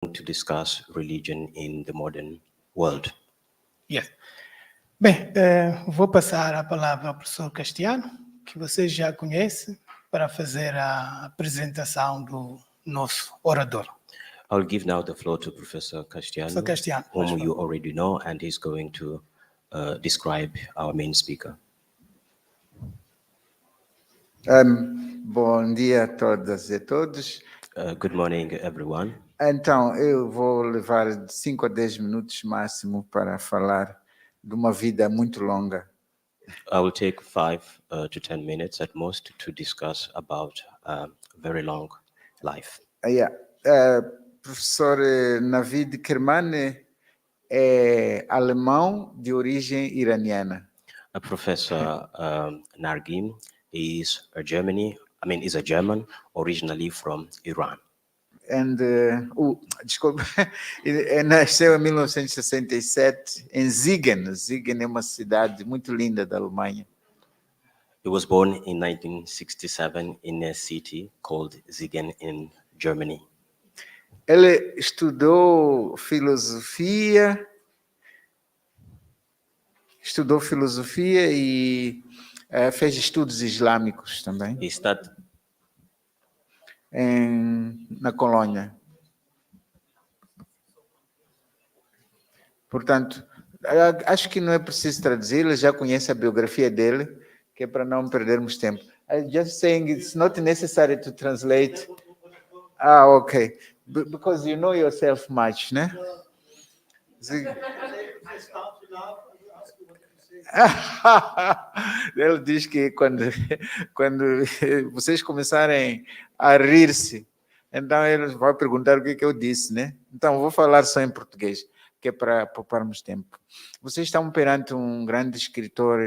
to discuss religion in the modern world. Yes. Bem, vou passar a palavra ao professor Castiano, que vocês já conhecem, para fazer a apresentação do nosso orador. I'll give now the floor to Professor Castiano, whom you already know, and he's going to describe our main speaker. Bom dia a todas e todos. Good morning, everyone. Então, eu vou levar de 5 a 10 minutos máximo para falar de uma vida muito longa. I will take 5 to 10 minutes at most to discuss about a very long life. Professor Navid Kermane é alemão de origem iraniana. Professor Nargim is a German, originally from Iran. Desculpa, nasceu em 1967 em Siegen. Siegen é uma cidade muito linda da Alemanha. He was born in 1967 in a city called Siegen in Germany. Ele estudou filosofia e fez estudos islâmicos também. He studied na Colônia. Portanto, acho que não é preciso traduzir, ele já conhece a biografia dele, que é para não perdermos tempo. I'm just saying it's not necessary to translate. Okay. Because you know yourself much, né? Ele diz que quando vocês começarem a rir-se, então ele vai perguntar o que eu disse, né? Então, vou falar só em português, que é para pouparmos tempo. Vocês estão perante um grande escritor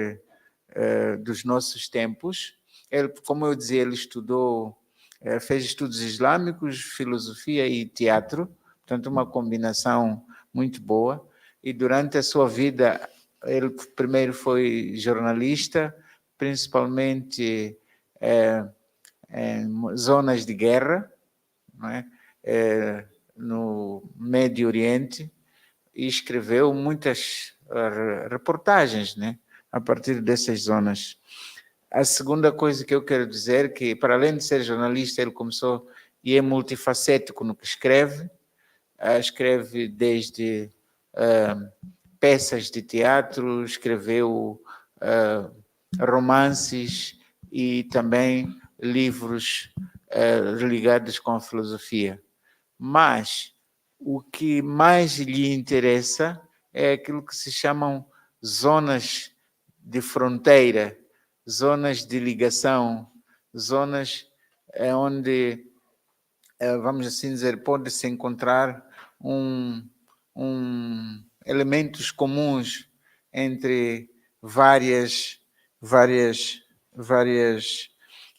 dos nossos tempos. Ele, como eu dizia, ele estudou, fez estudos islâmicos, filosofia e teatro, portanto, uma combinação muito boa. E durante a sua vida, ele primeiro foi jornalista, principalmente em zonas de guerra, não é? No Médio Oriente, e escreveu muitas reportagens, né? A partir dessas zonas. A segunda coisa que eu quero dizer é que, para além de ser jornalista, ele começou e é multifacético no que escreve. Escreve desde peças de teatro, escreveu romances e também livros ligados com a filosofia. Mas o que mais lhe interessa é aquilo que se chamam zonas de fronteira, zonas de ligação, zonas onde, vamos assim dizer, pode-se encontrar elementos comuns entre várias,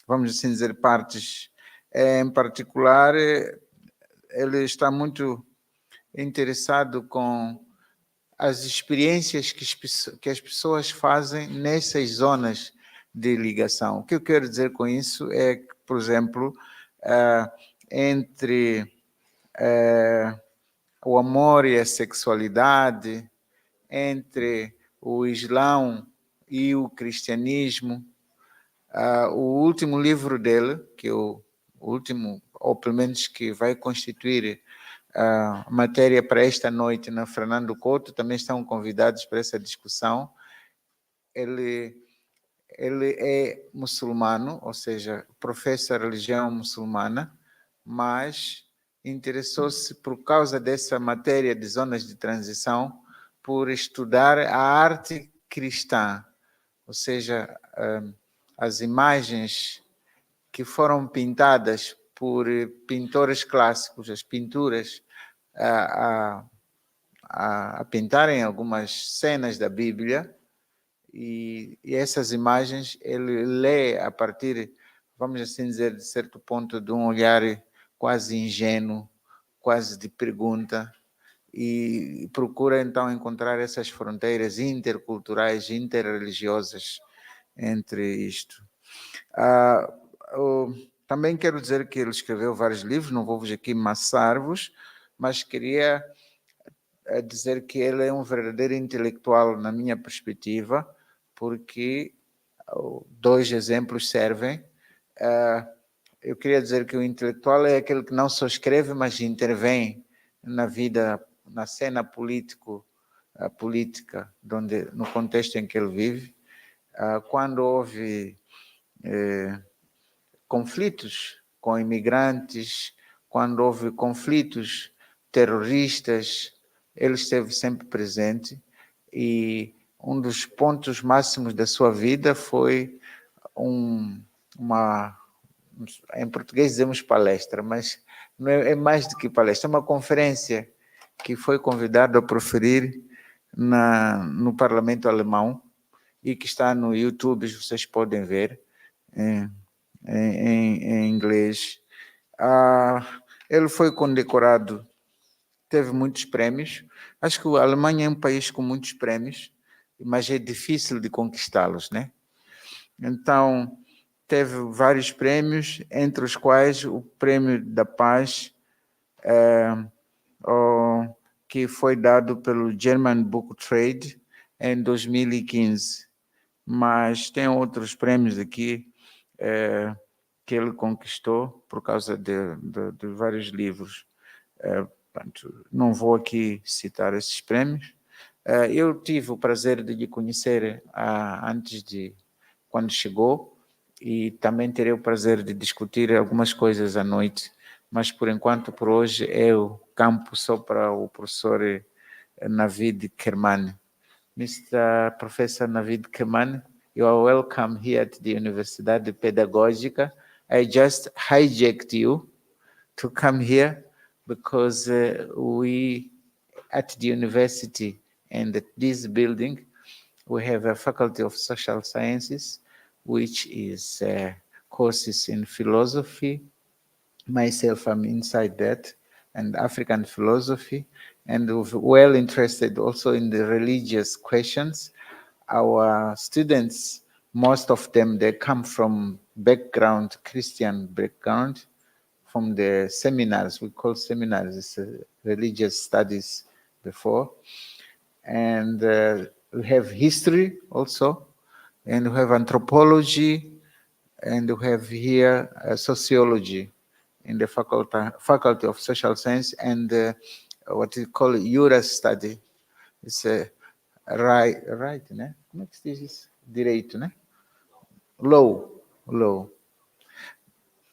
vamos assim dizer, partes. Em particular, ele está muito interessado com as experiências que as pessoas fazem nessas zonas de ligação. O que eu quero dizer com isso é que, por exemplo, entre o amor e a sexualidade, entre o Islão e o cristianismo. O último livro dele, que o último, ou pelo menos que vai constituir a matéria para esta noite na Fernando Couto, também estão convidados para essa discussão. Ele é muçulmano, ou seja, professa a religião muçulmana, mas interessou-se, por causa dessa matéria de zonas de transição, por estudar a arte cristã, ou seja, as imagens que foram pintadas por pintores clássicos, as pinturas a pintarem algumas cenas da Bíblia, e essas imagens ele lê a partir, vamos assim dizer, de certo ponto, de um olhar quase ingênuo, quase de pergunta, e procura então encontrar essas fronteiras interculturais, interreligiosas entre isto. Também quero dizer que ele escreveu vários livros, não vou aqui maçar-vos, mas queria dizer que ele é um verdadeiro intelectual, na minha perspectiva, porque 2 exemplos servem. Eu queria dizer que o intelectual é aquele que não só escreve, mas intervém na vida, na cena política, no contexto em que ele vive. Quando houve conflitos com imigrantes, quando houve conflitos terroristas, ele esteve sempre presente, e um dos pontos máximos da sua vida foi em português dizemos palestra, mas não é mais do que palestra, é uma conferência que foi convidado a proferir no Parlamento Alemão e que está no YouTube, vocês podem ver em inglês. Ele foi condecorado, teve muitos prêmios. Acho que a Alemanha é um país com muitos prêmios, mas é difícil de conquistá-los, né? Então, teve vários prêmios, entre os quais o Prêmio da Paz, que foi dado pelo German Book Trade em 2015. Mas tem outros prêmios aqui que ele conquistou por causa de vários livros. Não vou aqui citar esses prêmios. Eu tive o prazer de lhe conhecer quando chegou, e também terei o prazer de discutir algumas coisas à noite, mas por enquanto, por hoje, eu campo só para o professor Navid Kerman. Mr. Professor Navid Kerman, you are welcome here at the Universidade Pedagógica. I just hijacked you to come here because we, at the university and at this building, we have a Faculty of Social Sciences, which is courses in philosophy. Myself, I'm inside that, and African philosophy, and we're well interested also in the religious questions. Our students, most of them, they come from Christian background, from the seminars, we call seminars, it's religious studies before. And we have history also, and we have anthropology, and we have here sociology in the Faculty of Social Science, and what we call Jura study. It's right, né? Como é que se diz isso? Direito, né? Law.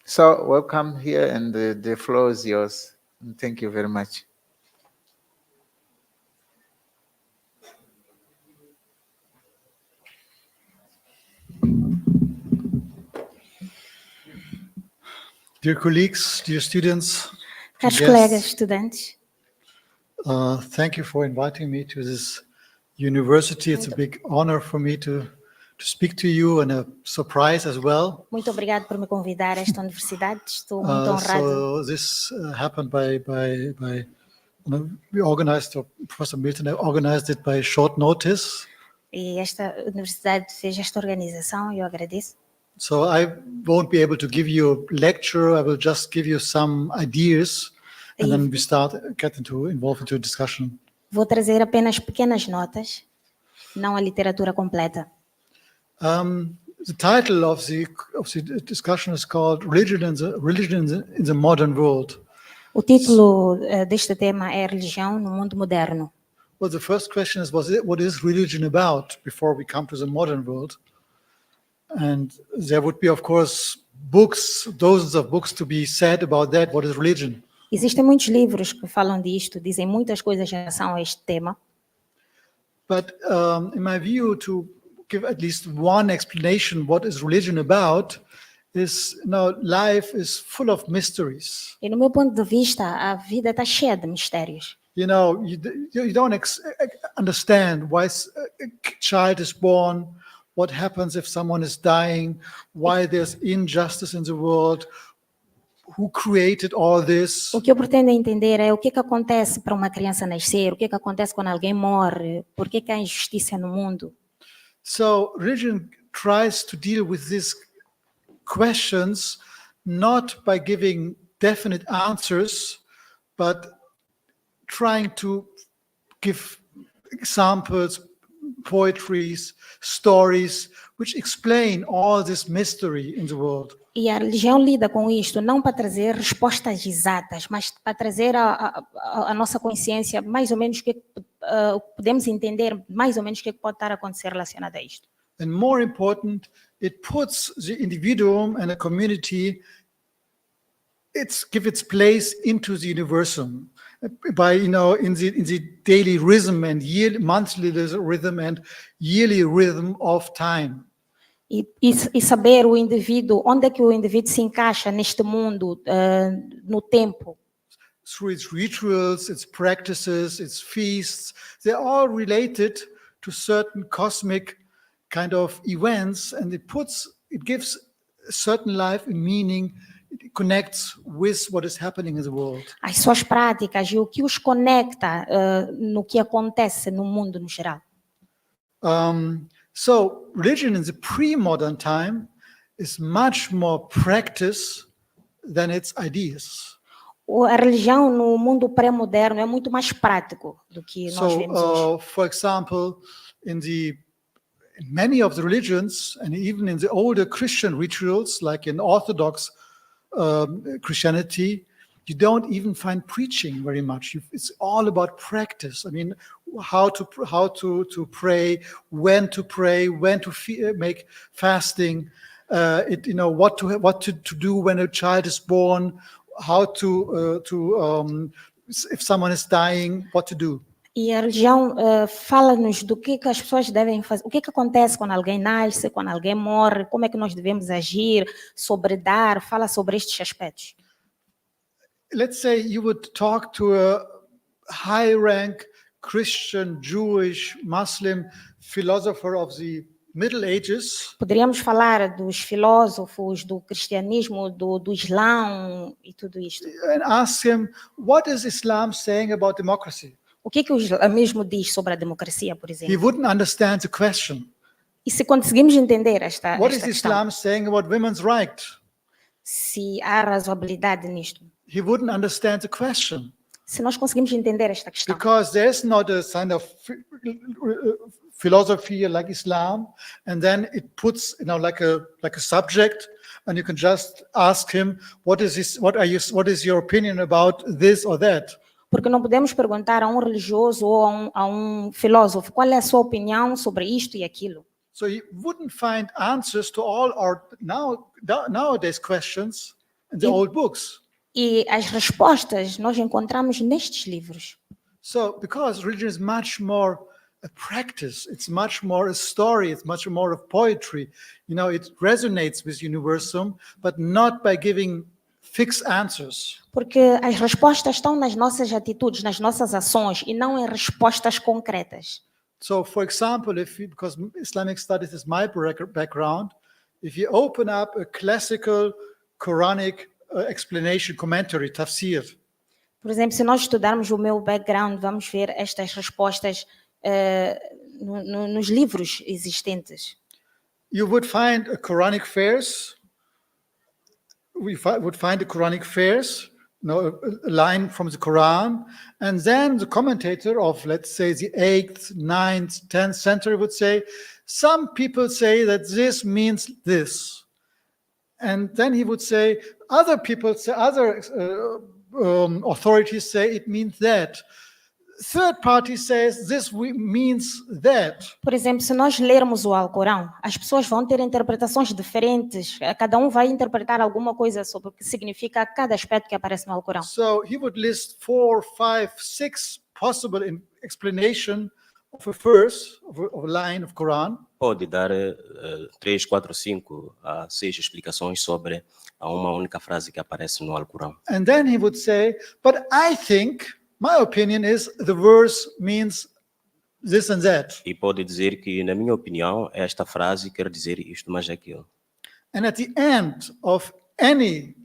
So welcome here, and the floor is yours. Thank you very much. Dear colleagues, dear students, Caros colegas estudantes, thank you for inviting me to this university. It's a big honor for me to speak to you, and a surprise as well. Muito obrigado por me convidar a esta universidade. Estou muito honrado. So this happened we organized, or Professor Milton organized it by short notice. E esta universidade fez esta organização e eu agradeço. So I won't be able to give you a lecture. I will just give you some ideas, and then we get involved into a discussion. Vou trazer apenas pequenas notas, não a literatura completa. The title of the discussion is called Religion in the Modern World. O título deste tema é Religião no Mundo Moderno. Well, the first question is, what is religion about before we come to the modern world? And there would be, of course, dozens of books to be said about that. What is religion? Existem muitos livros que falam disto, dizem muitas coisas em relação a este tema. But in my view, to give at least one explanation what is religion about is, life is full of mysteries. E no meu ponto de vista, a vida está cheia de mistérios. You don't understand why a child is born, what happens if someone is dying, why there's injustice in the world, who created all this. O que eu pretendo entender é o que acontece para uma criança nascer, o que acontece quando alguém morre, por que há injustiça no mundo. So religion tries to deal with these questions not by giving definite answers, but trying to give examples, poetries, stories, which explain all this mystery in the world. E a religião lida com isto não para trazer respostas exatas, mas para trazer a nossa consciência mais ou menos que podemos entender mais ou menos o que pode estar a acontecer relacionado a isto. And more important, it puts the individuum and the community, give its place into the universum by, in the daily rhythm and monthly rhythm and yearly rhythm of time. E saber o indivíduo, onde é que o indivíduo se encaixa neste mundo, no tempo. Through its rituals, its practices, its feasts, they're all related to certain cosmic kind of events, and it gives a certain life a meaning. It connects with what is happening in the world. As suas práticas e o que os conecta no que acontece no mundo no geral. So religion in the pre-modern time is much more practice than its ideas. A religião no mundo pré-moderno é muito mais prático do que nós vemos hoje. For example, in many of the religions, and even in the older Christian rituals, like in Orthodox Christianity, you don't even find preaching very much. It's all about practice. I mean, how to pray, when to make fasting, what to do when a child is born, how if someone is dying, what to do. E a religião fala-nos do que as pessoas devem fazer, o que acontece quando alguém nasce, quando alguém morre, como é que nós devemos agir, fala sobre estes aspectos. Let's say you would talk to a high-rank Christian, Jewish, Muslim philosopher of the Middle Ages. Poderíamos falar dos filósofos, do cristianismo, do Islã e tudo isto. And ask him, what is Islam saying about democracy? O que o islamismo diz sobre a democracia, por exemplo? He wouldn't understand the question. E se conseguimos entender esta What is questão, Islam saying about women's rights? se há razoabilidade nisto, He wouldn't understand the question. se nós conseguimos entender esta questão, Because there's not a kind of philosophy like Islam, and then it puts, like a subject, and you can just ask him, what is your opinion about this or that? porque não podemos perguntar a um religioso ou a um filósofo qual é a sua opinião sobre isto e aquilo. So you wouldn't find answers to all our nowadays questions in the old books. E as respostas nós encontramos nestes livros. So because religion is much more a practice, it's much more a story, it's much more of poetry. It resonates with universum, but not by giving fixed answers. Porque as respostas estão nas nossas atitudes, nas nossas ações e não em respostas concretas. So, for example, because Islamic studies is my background, if you open up a classical Quranic explanation, commentary, tafsir. Por exemplo, se nós estudarmos o meu background, vamos ver estas respostas nos livros existentes. You would find a Quranic verse. We would find the Quranic verse, a line from the Quran, and then the commentator of, let's say, the 8th, 9th, 10th century would say, some people say that this means this. And then he would say, other authorities say it means that. Third party says this means that. Por exemplo, se nós lermos o Alcorão, as pessoas vão ter interpretações diferentes. Cada um vai interpretar alguma coisa sobre o que significa cada aspecto que aparece no Alcorão. So he would list 4, 5, 6 possible explanation of a verse, of a line of Quran. Pode dar 3, 4, 5 a 6 explicações sobre uma única frase que aparece no Alcorão. And then he would say, but I think, my opinion is the verse means this and that. E pode dizer que, na minha opinião, esta frase quer dizer isto mais aquilo. And at the end of any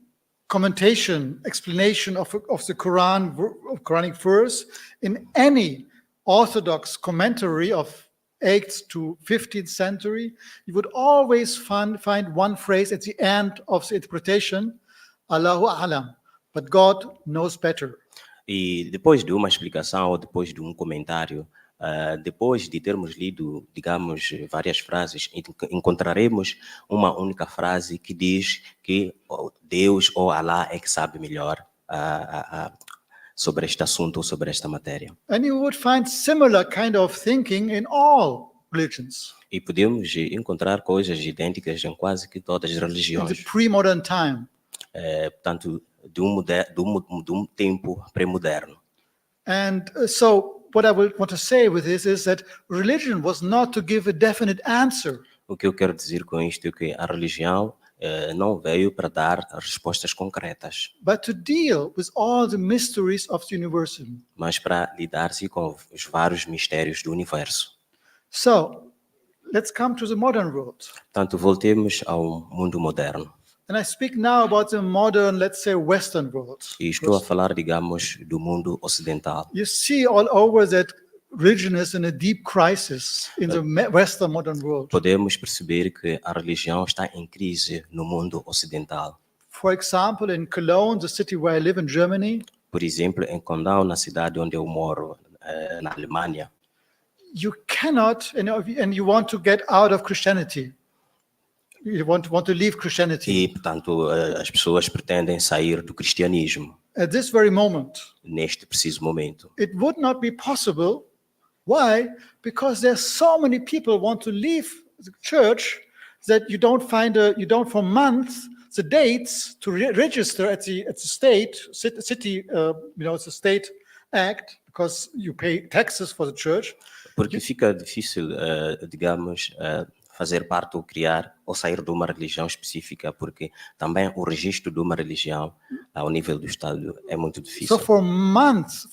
commentation, explanation of the Quran, of Quranic verse, in any Orthodox commentary of 8th to 15th century, you would always find one phrase at the end of the interpretation, Allahu A'lam, but God knows better. E depois de uma explicação ou depois de um comentário, depois de termos lido, digamos, várias frases, encontraremos uma única frase que diz que Deus ou Allah é que sabe melhor sobre este assunto ou sobre esta matéria. And you would find similar kind of thinking in all religions. E podemos encontrar coisas idênticas em quase que todas as In the religiões. pre-modern time. Portanto, de um tempo pré-moderno. And so what I want to say with this is that religion was not to give a definite answer. O que eu quero dizer com isto é que a religião não veio para dar respostas concretas, But to deal with all the mysteries of the universe. mas para lidar-se com os vários mistérios do universo. So, let's come to the modern world. Portanto, voltemos ao mundo moderno. And I speak now about the modern, let's say, Western world. E estou a falar, digamos, do mundo ocidental. You see all over that religion is in a deep crisis in the Western modern world. Podemos perceber que a religião está em crise no mundo ocidental. For example, in Cologne, the city where I live in Germany, Por exemplo, em Condal, na cidade onde eu moro, na Alemanha, you cannot, and you want to get out of Christianity. You want to leave Christianity. e, portanto, as pessoas pretendem sair do cristianismo At this very moment, neste preciso momento. it would not be possible. Why? Because there's so many people want to leave the church that you don't for months the dates to register at the city. It's a state act because you pay taxes for the church. Porque fica difícil, digamos, fazer parte ou criar ou sair de uma religião específica, porque também o registro de uma religião ao nível do Estado é muito difícil. So for months,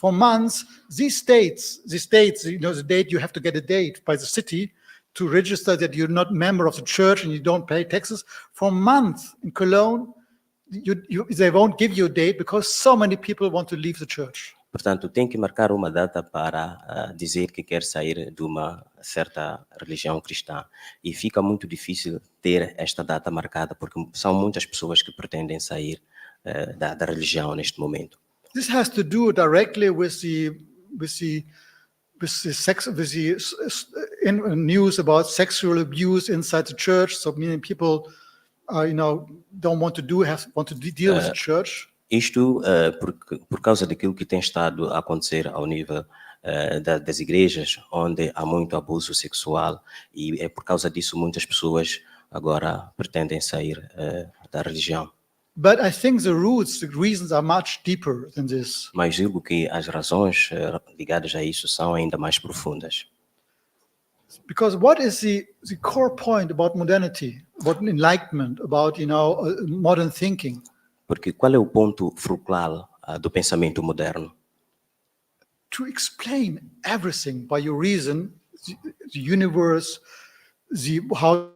these states, the date you have to get a date by the city to register that you're not member of the church and you don't pay taxes. For months in Cologne, they won't give you a date because so many people want to leave the church. Portanto, tem que marcar uma data para dizer que quer sair de uma certa religião cristã. E fica muito difícil ter esta data marcada, porque são muitas pessoas que pretendem sair da religião neste momento. This has to do directly with the news about sexual abuse inside the church. So meaning people, don't want to deal with the church. Isto por causa daquilo que tem estado a acontecer ao nível das igrejas, onde há muito abuso sexual, e é por causa disso muitas pessoas agora pretendem sair da religião. But I think the reasons are much deeper than this. Mas digo que as razões ligadas a isso são ainda mais profundas. Because what is the core point about modernity, about enlightenment, about modern thinking? Porque qual é o ponto fulcral do pensamento moderno? To explain everything by your reason, the universe, how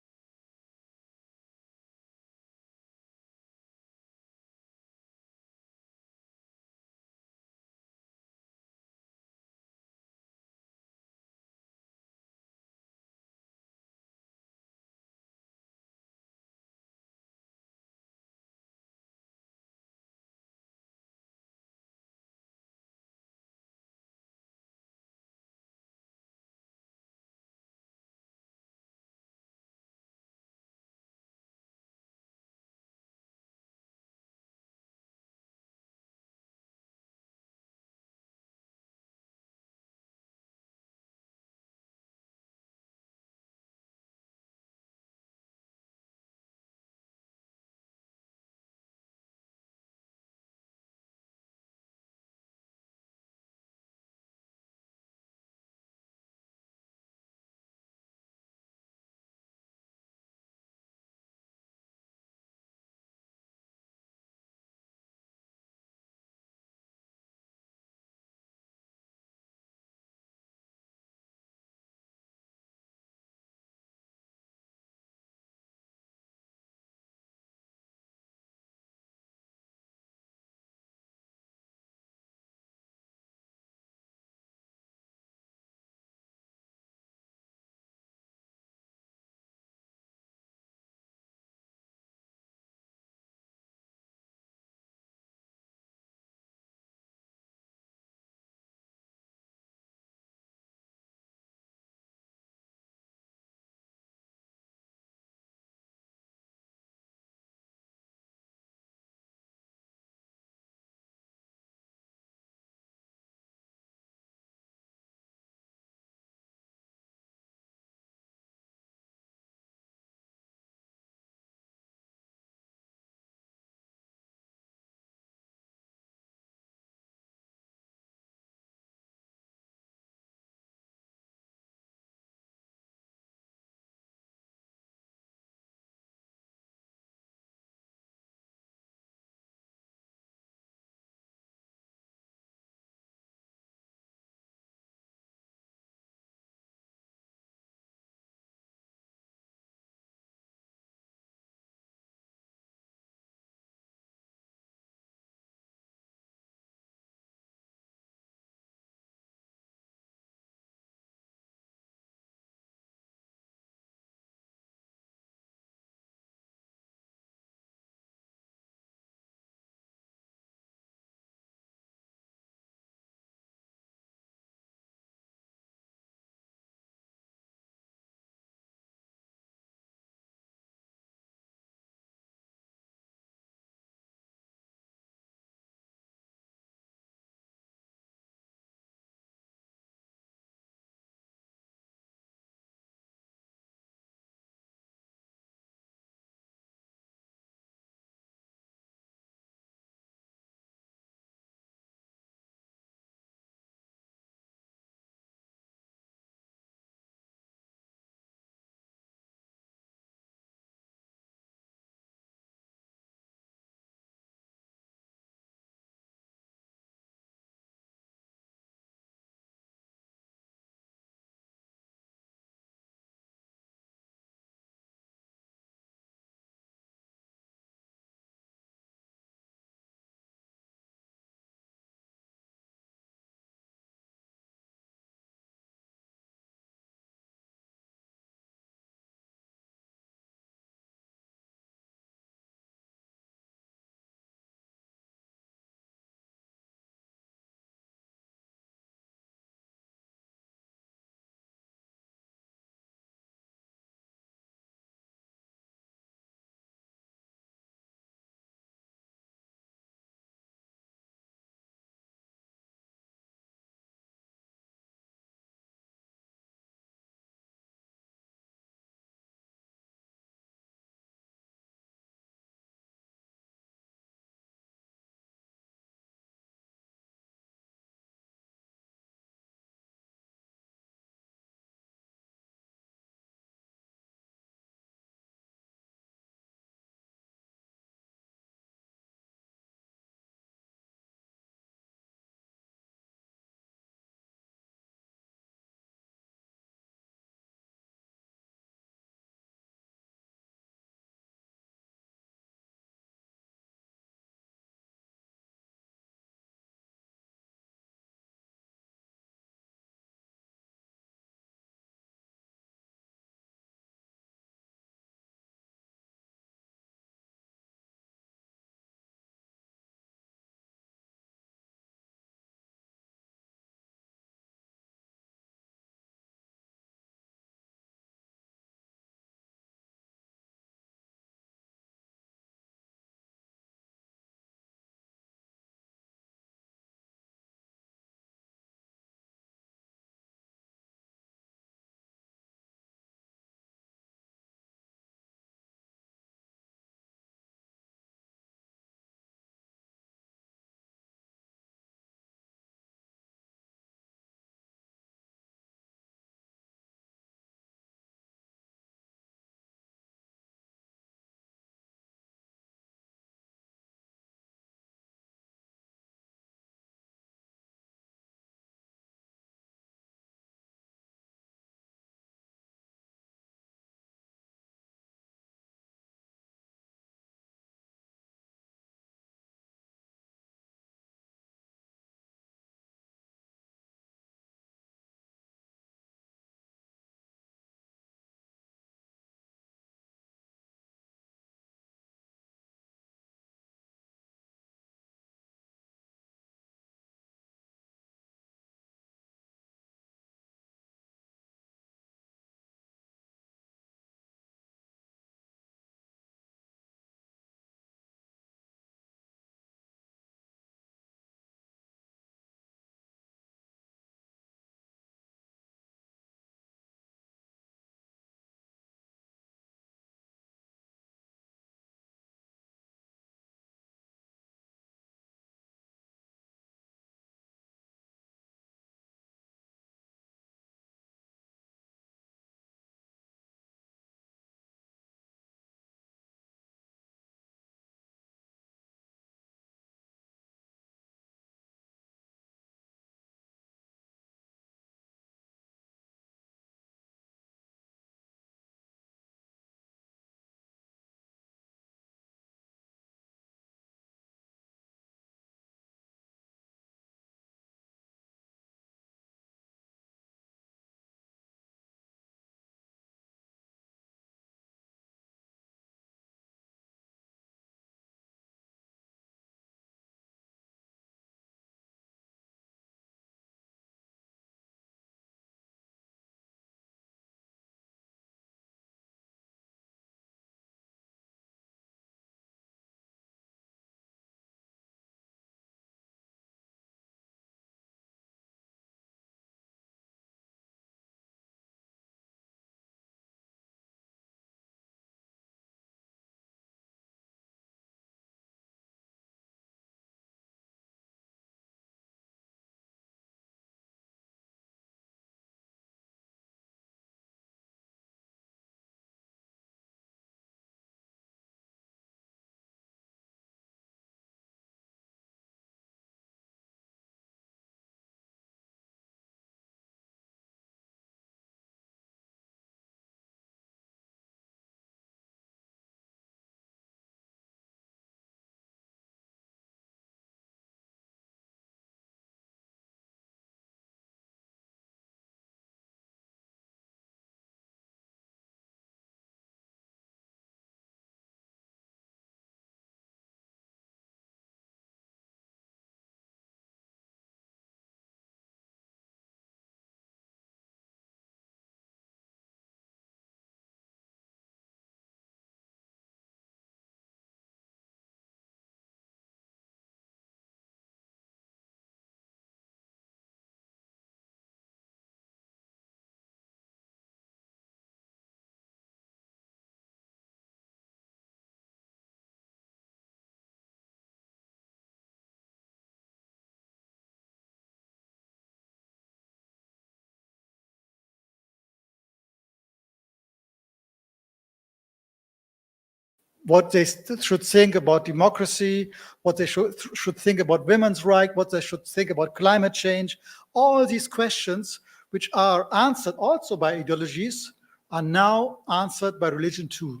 what they should think about democracy, what they should think about women's rights, what they should think about climate change. All these questions, which are answered also by ideologies, are now answered by religion too.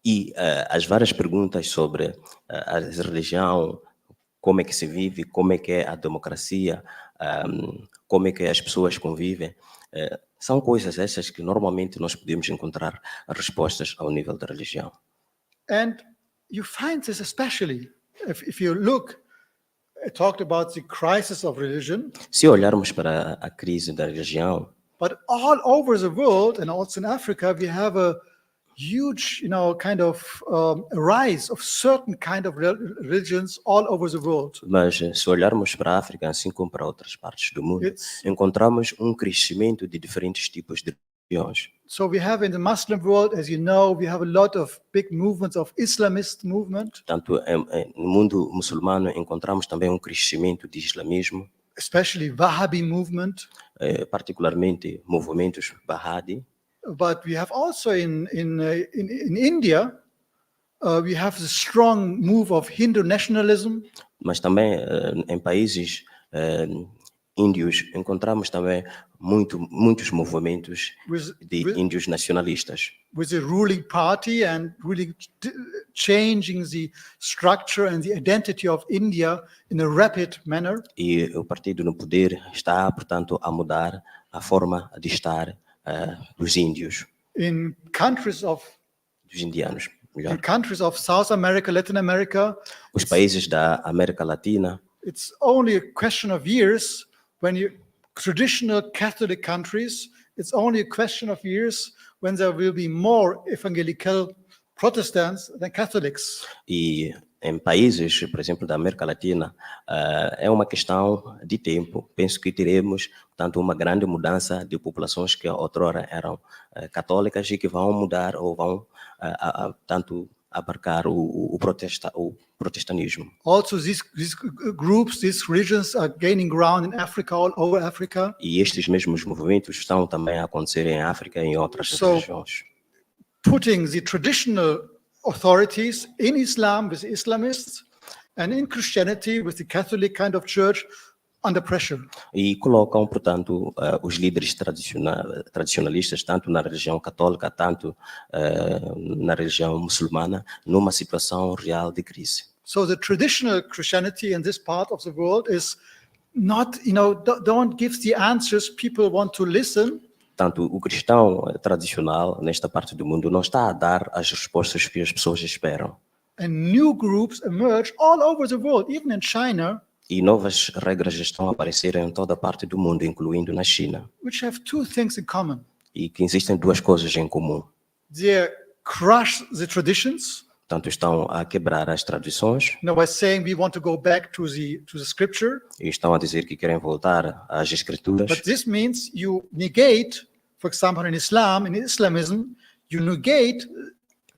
E as várias perguntas sobre a religião, como é que se vive, como é que é a democracia, como é que as pessoas convivem, são coisas essas que normalmente nós podemos encontrar respostas ao nível da religião. And you find this especially if you look, I talked about the crisis of religion, Se olharmos para a crise da religião, but all over the world and also in Africa, we have a huge, kind of rise of certain kind of religions all over the world. mas se olharmos para a África, assim como para outras partes do mundo, It's- encontramos crescimento de diferentes tipos de religiões. So we have in the Muslim world, as you know, we have a lot of big movements of Islamist movement, Tanto no mundo muçulmano encontramos também crescimento de islamismo, especially Wahhabi movement. particularmente movimentos Bahadi, But we have also in India, we have the strong move of Hindu nationalism. mas também em países índios encontramos também muitos movimentos de índios nacionalistas, With the ruling party and really changing the structure and the identity of India in a rapid manner. e o partido no poder está, portanto, a mudar a forma de estar dos índios, In countries of dos indianos, melhor. South America, Latin America, Os países da América Latina, it's only a question of years when traditional Catholic countries, it's only a question of years when there will be more evangelical Protestants than Catholics. e em países, por exemplo, da América Latina, é uma questão de tempo. Penso que teremos, portanto, uma grande mudança de populações que outrora eram católicas e que vão mudar ou vão, tanto, abarcar o protestantismo. Also, these groups, these religions are gaining ground in Africa, all over Africa. E estes mesmos movimentos estão também a acontecer em África e em outras regiões. Putting the traditional authorities in Islam with the Islamists and in Christianity with the Catholic kind of church under pressure. E colocam, portanto, os líderes tradicionalistas, tanto na religião católica, tanto na religião muçulmana, numa situação real de crise. So the traditional Christianity in this part of the world is not, don't give the answers people want to listen. Tanto o cristão tradicional nesta parte do mundo não está a dar as respostas que as pessoas esperam. And new groups emerge all over the world, even in China, E novas regras estão a aparecer em toda a parte do mundo, incluindo na China. which have two things in common. E que existem duas coisas em comum. They crush the traditions, Tanto estão a quebrar as tradições by saying we want to go back to the scripture. e estão a dizer que querem voltar às escrituras. But this means you negate, for example, in Islamism, you negate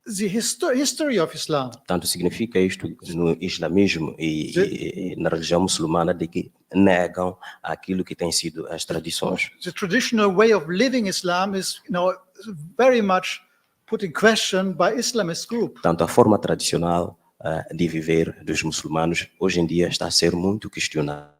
the history of Islam. Tanto significa isto no islamismo e na religião muçulmana de que negam aquilo que tem sido as tradições. The traditional way of living Islam is, very much put in question by Islamist group. Tanto a forma tradicional de viver dos muçulmanos hoje em dia está a ser muito questionada.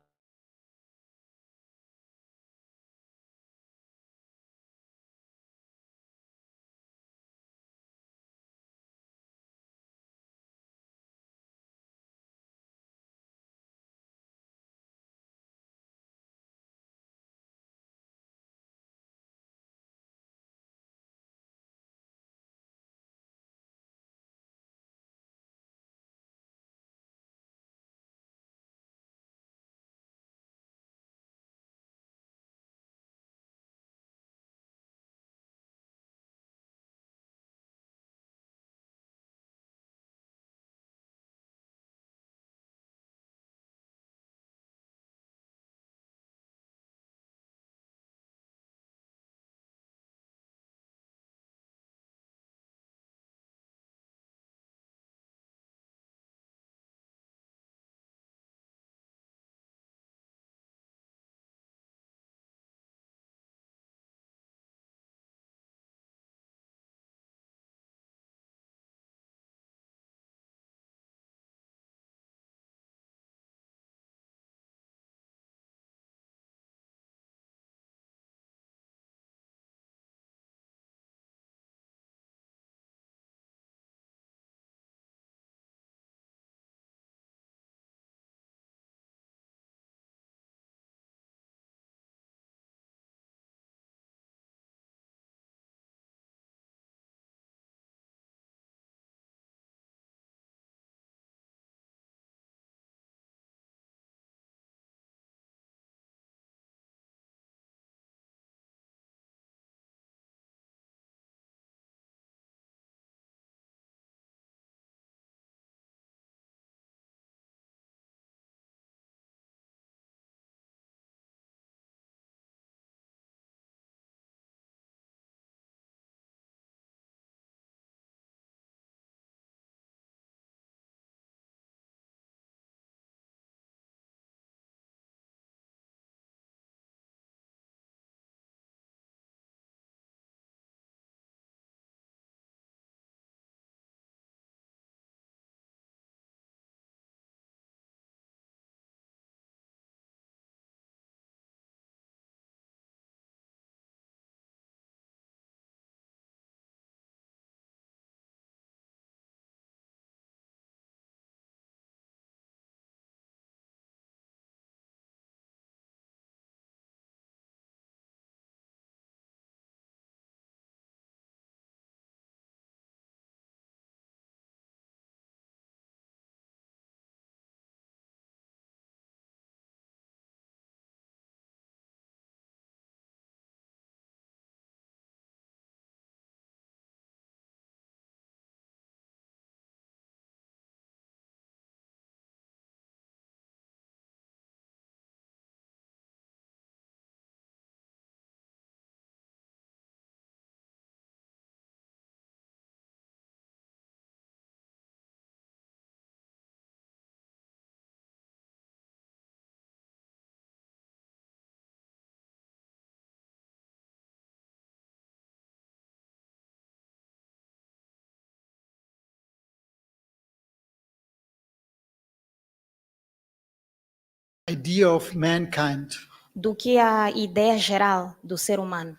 idea of mankind. do que a ideia geral do ser humano.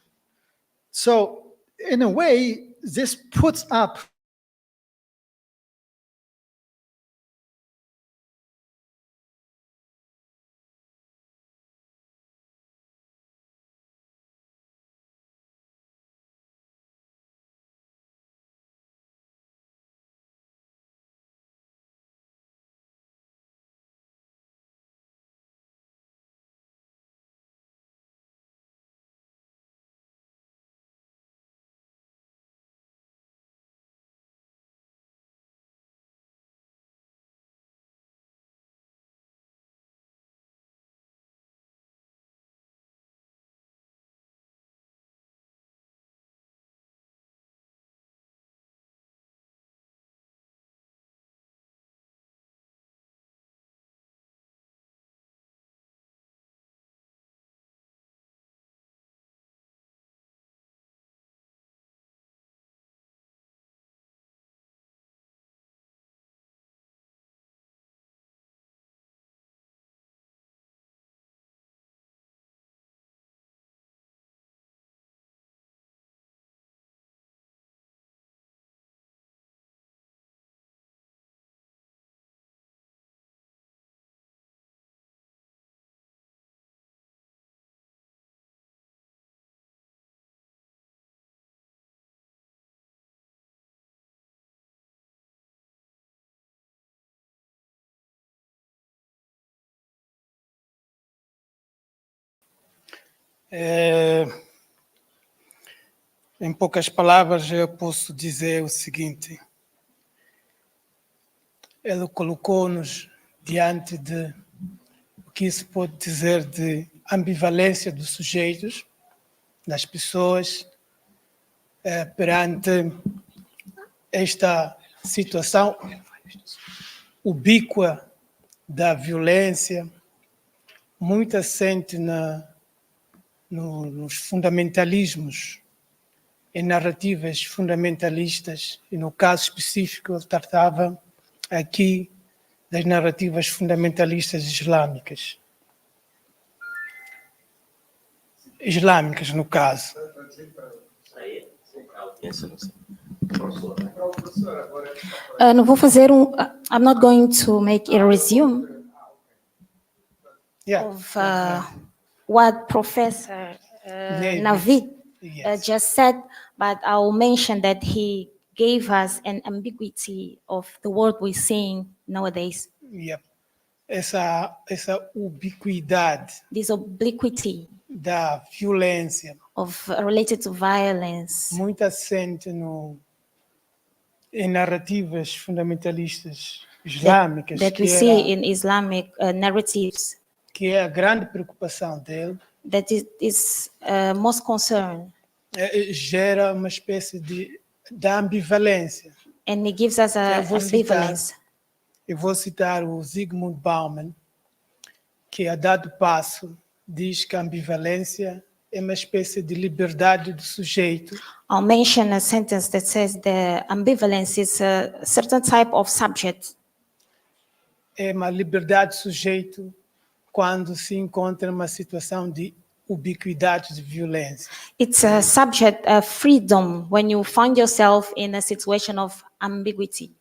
So, in a way, this puts up Em poucas palavras, eu posso dizer o seguinte: ele colocou-nos diante de o que se pode dizer de ambivalência dos sujeitos, das pessoas, perante esta situação ubíqua da violência, muito assente nos fundamentalismos e narrativas fundamentalistas, e no caso específico ele tratava aqui das narrativas fundamentalistas islâmicas. Islâmicas, no caso. Não vou fazer I'm not going to make a resume of what Professor Navid just said, but I'll mention that he gave us an ambiguity of the word we're seeing nowadays. Essa ubiquidade, this obliquity da violência, related to violence, muito assente em narrativas fundamentalistas islâmicas, that we see in Islamic narratives, que é a grande preocupação dele, that is most concern, gera uma espécie de ambivalência. And it gives us a ambivalence. Eu vou citar o Zygmunt Bauman, que a dado passo diz que a ambivalência é uma espécie de liberdade do sujeito. I'll mention a sentence that says the ambivalence is a certain type of subject. É uma liberdade do sujeito quando se encontra numa situação de ubiquidade de violência. It's a subject of freedom when you find yourself in a situation of ambiguity.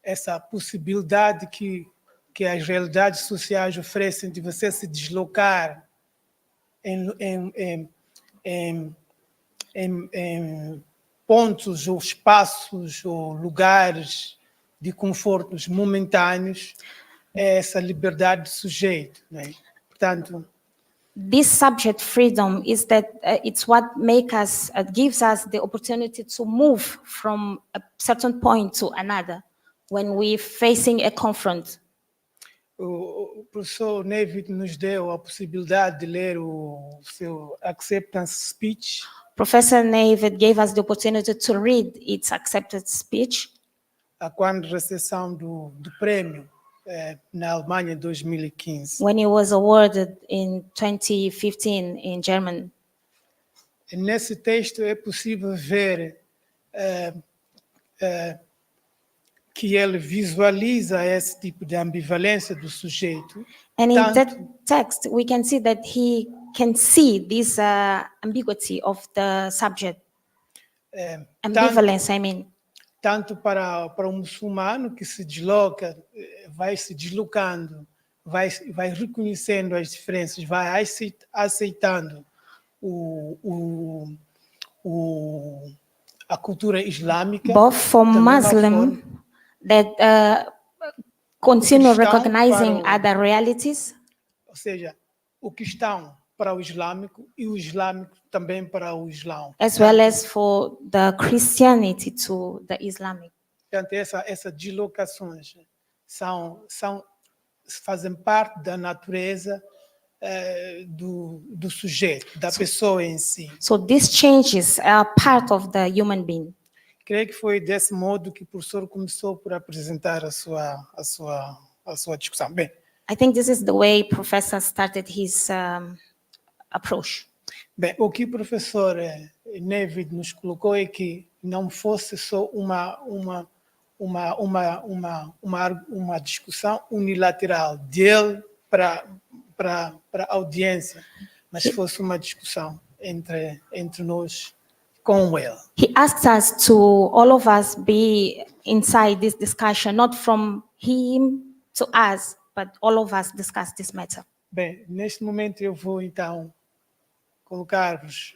Essa possibilidade que as realidades sociais oferecem de você se deslocar em pontos ou espaços ou lugares de confortos momentâneos, é essa liberdade do sujeito, né? Portanto, this subject freedom is that it's what gives us the opportunity to move from a certain point to another when we're facing a confront. O professor Navid nos deu a possibilidade de ler o seu acceptance speech. Professor Navid gave us the opportunity to read its acceptance speech. Quando recepção do prêmio na Alemanha em 2015. When he was awarded in 2015 in Germany. Nesse texto é possível ver que ele visualiza esse tipo de ambivalência do sujeito, And in that tanto, text, we can see that he can see this ambiguity of the subject. Ambivalence, I mean. tanto para o muçulmano que se desloca, vai se deslocando, vai reconhecendo as diferenças, vai aceitando a cultura islâmica. Both for da mesma Muslim forma, that continue cristão recognizing para o- other realities, ou seja, o cristão para o islâmico e o islâmico também para o islão. as well as for the Christianity to the Islamic. Portanto, essas deslocações fazem parte da natureza do sujeito, da pessoa em si. So these changes are part of the human being. Creio que foi desse modo que o professor começou por apresentar a sua discussão. Bem, I think this is the way Professor started his approach. o que o professor Nevid nos colocou é que não fosse só uma discussão unilateral dele para a audiência, mas fosse uma discussão entre nós com ele. He asked us to, all of us, be inside this discussion, not from him to us, but all of us discuss this matter. Bem, neste momento eu vou então colocar-vos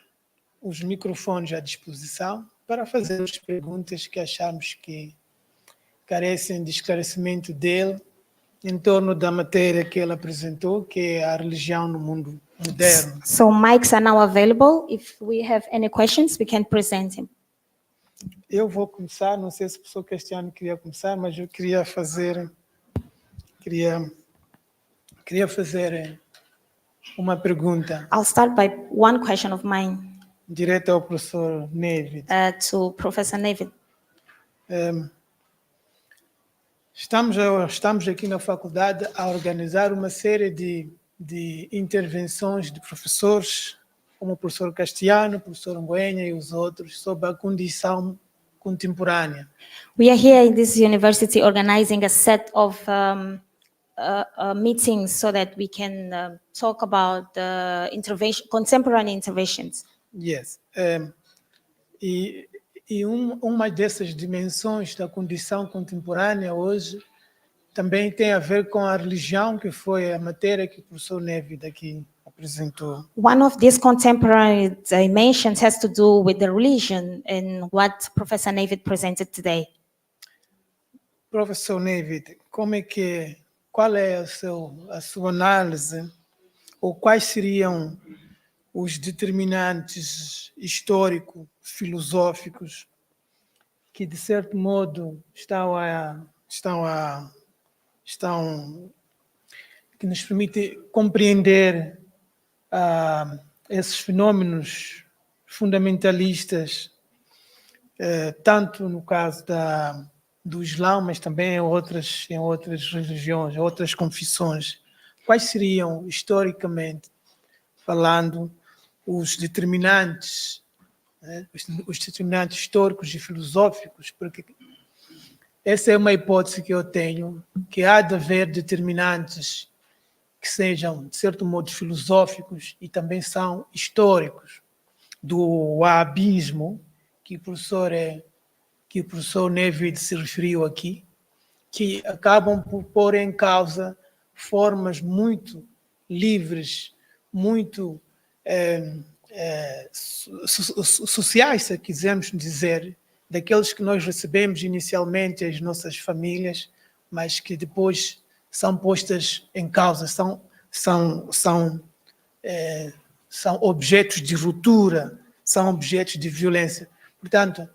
os microfones à disposição para fazer as perguntas que achamos que carecem de esclarecimento dele em torno da matéria que ele apresentou, que é a religião no mundo moderno. So mics are now available. If we have any questions, we can present him. Eu vou começar, não sei se o professor Cristiano queria começar, mas eu queria fazer uma pergunta I'll start by one question of mine direta ao professor Nevid. to Professor Nevid. Estamos aqui na faculdade a organizar uma série de intervenções de professores, como o professor Castiano, o professor Ngoenha e os outros, sobre a condição contemporânea. We are here in this university organizing a set of meetings so that we can talk about contemporary interventions. Yes. E uma dessas dimensões da condição contemporânea hoje também tem a ver com a religião, que foi a matéria que o professor Nevid aqui apresentou. One of these contemporary dimensions has to do with the religion and what Professor Nevid presented today. Professor Nevid, qual é a sua análise, ou quais seriam os determinantes histórico-filosóficos que, de certo modo, que nos permitem compreender esses fenômenos fundamentalistas, tanto no caso do Islão, mas também em outras religiões, outras confissões. Quais seriam, historicamente falando, os determinantes históricos e filosóficos? Porque essa é uma hipótese que eu tenho, que há de haver determinantes que sejam, de certo modo, filosóficos e também são históricos, do wahabismo, que o professor Nevid se referiu aqui, que acabam por pôr em causa formas muito livres, muito sociais, se quisermos dizer, daqueles que nós recebemos inicialmente as nossas famílias, mas que depois são postas em causa, são objetos de ruptura, são objetos de violência. Portanto,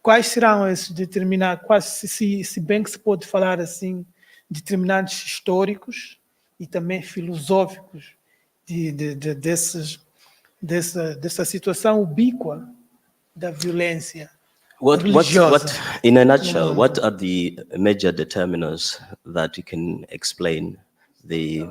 quais serão esses determinantes, se bem que se pode falar assim, determinantes históricos e também filosóficos dessa situação ubíqua da violência religiosa? In a nutshell, what are the major determinants that you can explain, the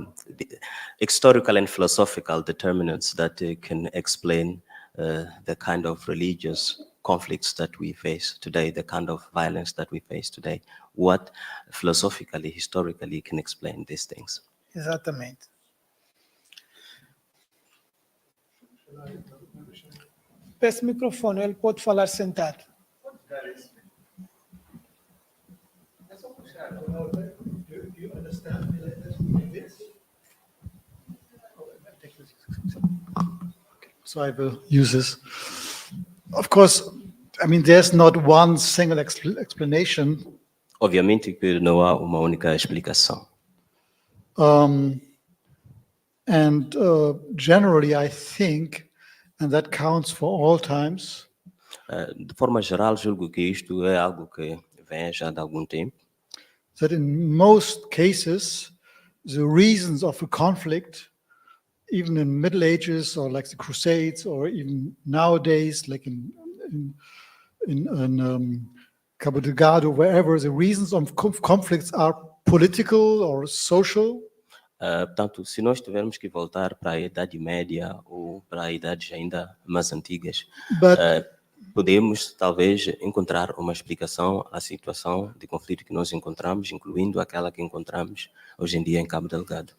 historical and philosophical determinants that can explain the kind of religious conflicts that we face today, the kind of violence that we face today. What philosophically, historically can explain these things? Exatamente. Peço microfone, ele pode falar sentado. So I will use this. Of course, I mean, there's not one single explanation. Obviamente que não há uma única explicação. And generally, I think, and that counts for all times, De forma geral, julgo que isto é algo que vem já de algum tempo, that in most cases, the reasons of a conflict, even in Middle Ages or like the Crusades, or even nowadays, like in Cabo Delgado, wherever, the reasons of conflicts are political or social. Portanto, se nós tivermos que voltar para a Idade Média ou para idades ainda mais antigas, But podemos talvez encontrar uma explicação à situação de conflito que nós encontramos, incluindo aquela que encontramos hoje em dia em Cabo Delgado.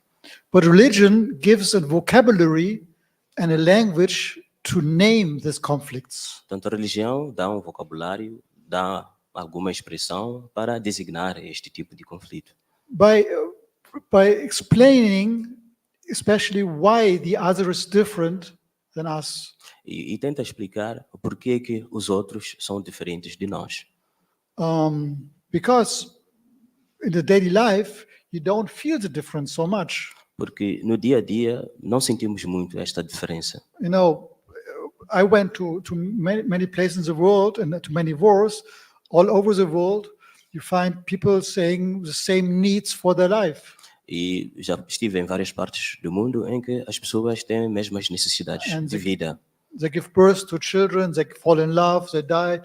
But religion gives a vocabulary and a language to name these conflicts. Portanto, a religião dá um vocabulário, dá alguma expressão para designar este tipo de conflito. By explaining, especially why the other is different than us. E tenta explicar o porquê que os outros são diferentes de nós. Because in the daily life, you don't feel the difference so much. Porque no dia a dia não sentimos muito esta diferença. You know, I went to many places in the world and to many wars all over the world. You find people saying the same needs for their life. E já estive em várias partes do mundo em que as pessoas têm as mesmas necessidades de vida. They give birth to children, they fall in love, they die.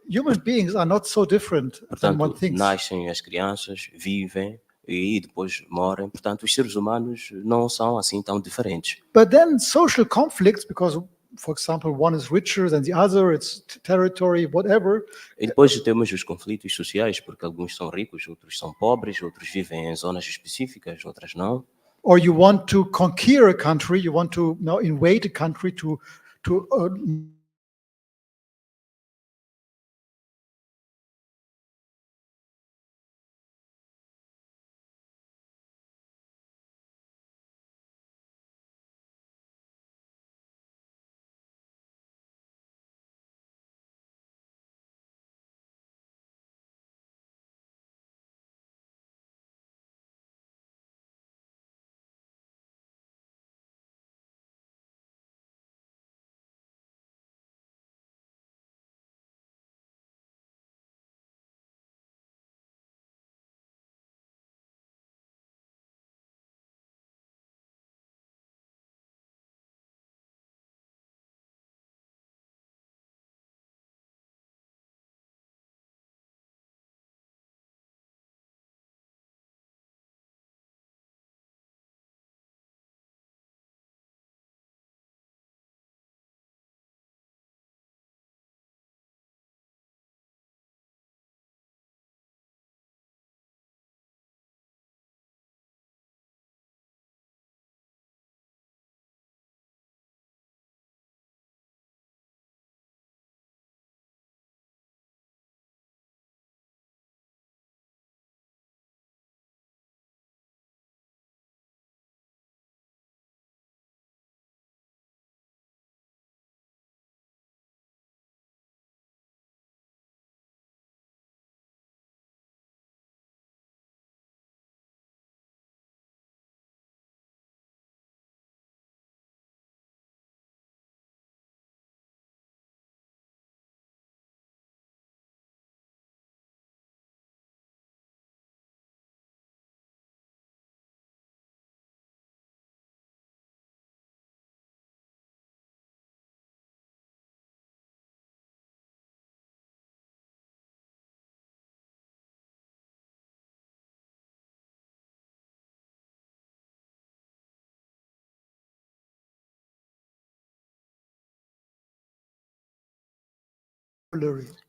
Human beings are not so different than one Portanto, thinks. nascem as crianças, vivem e depois morrem. Portanto, os seres humanos não são assim tão diferentes. But then social conflicts, because, for example, one is richer than the other, it's territory, whatever. E depois temos os conflitos sociais, porque alguns são ricos, outros são pobres, outros vivem em zonas específicas, outras não. Or you want to conquer a country, you want to invade a country to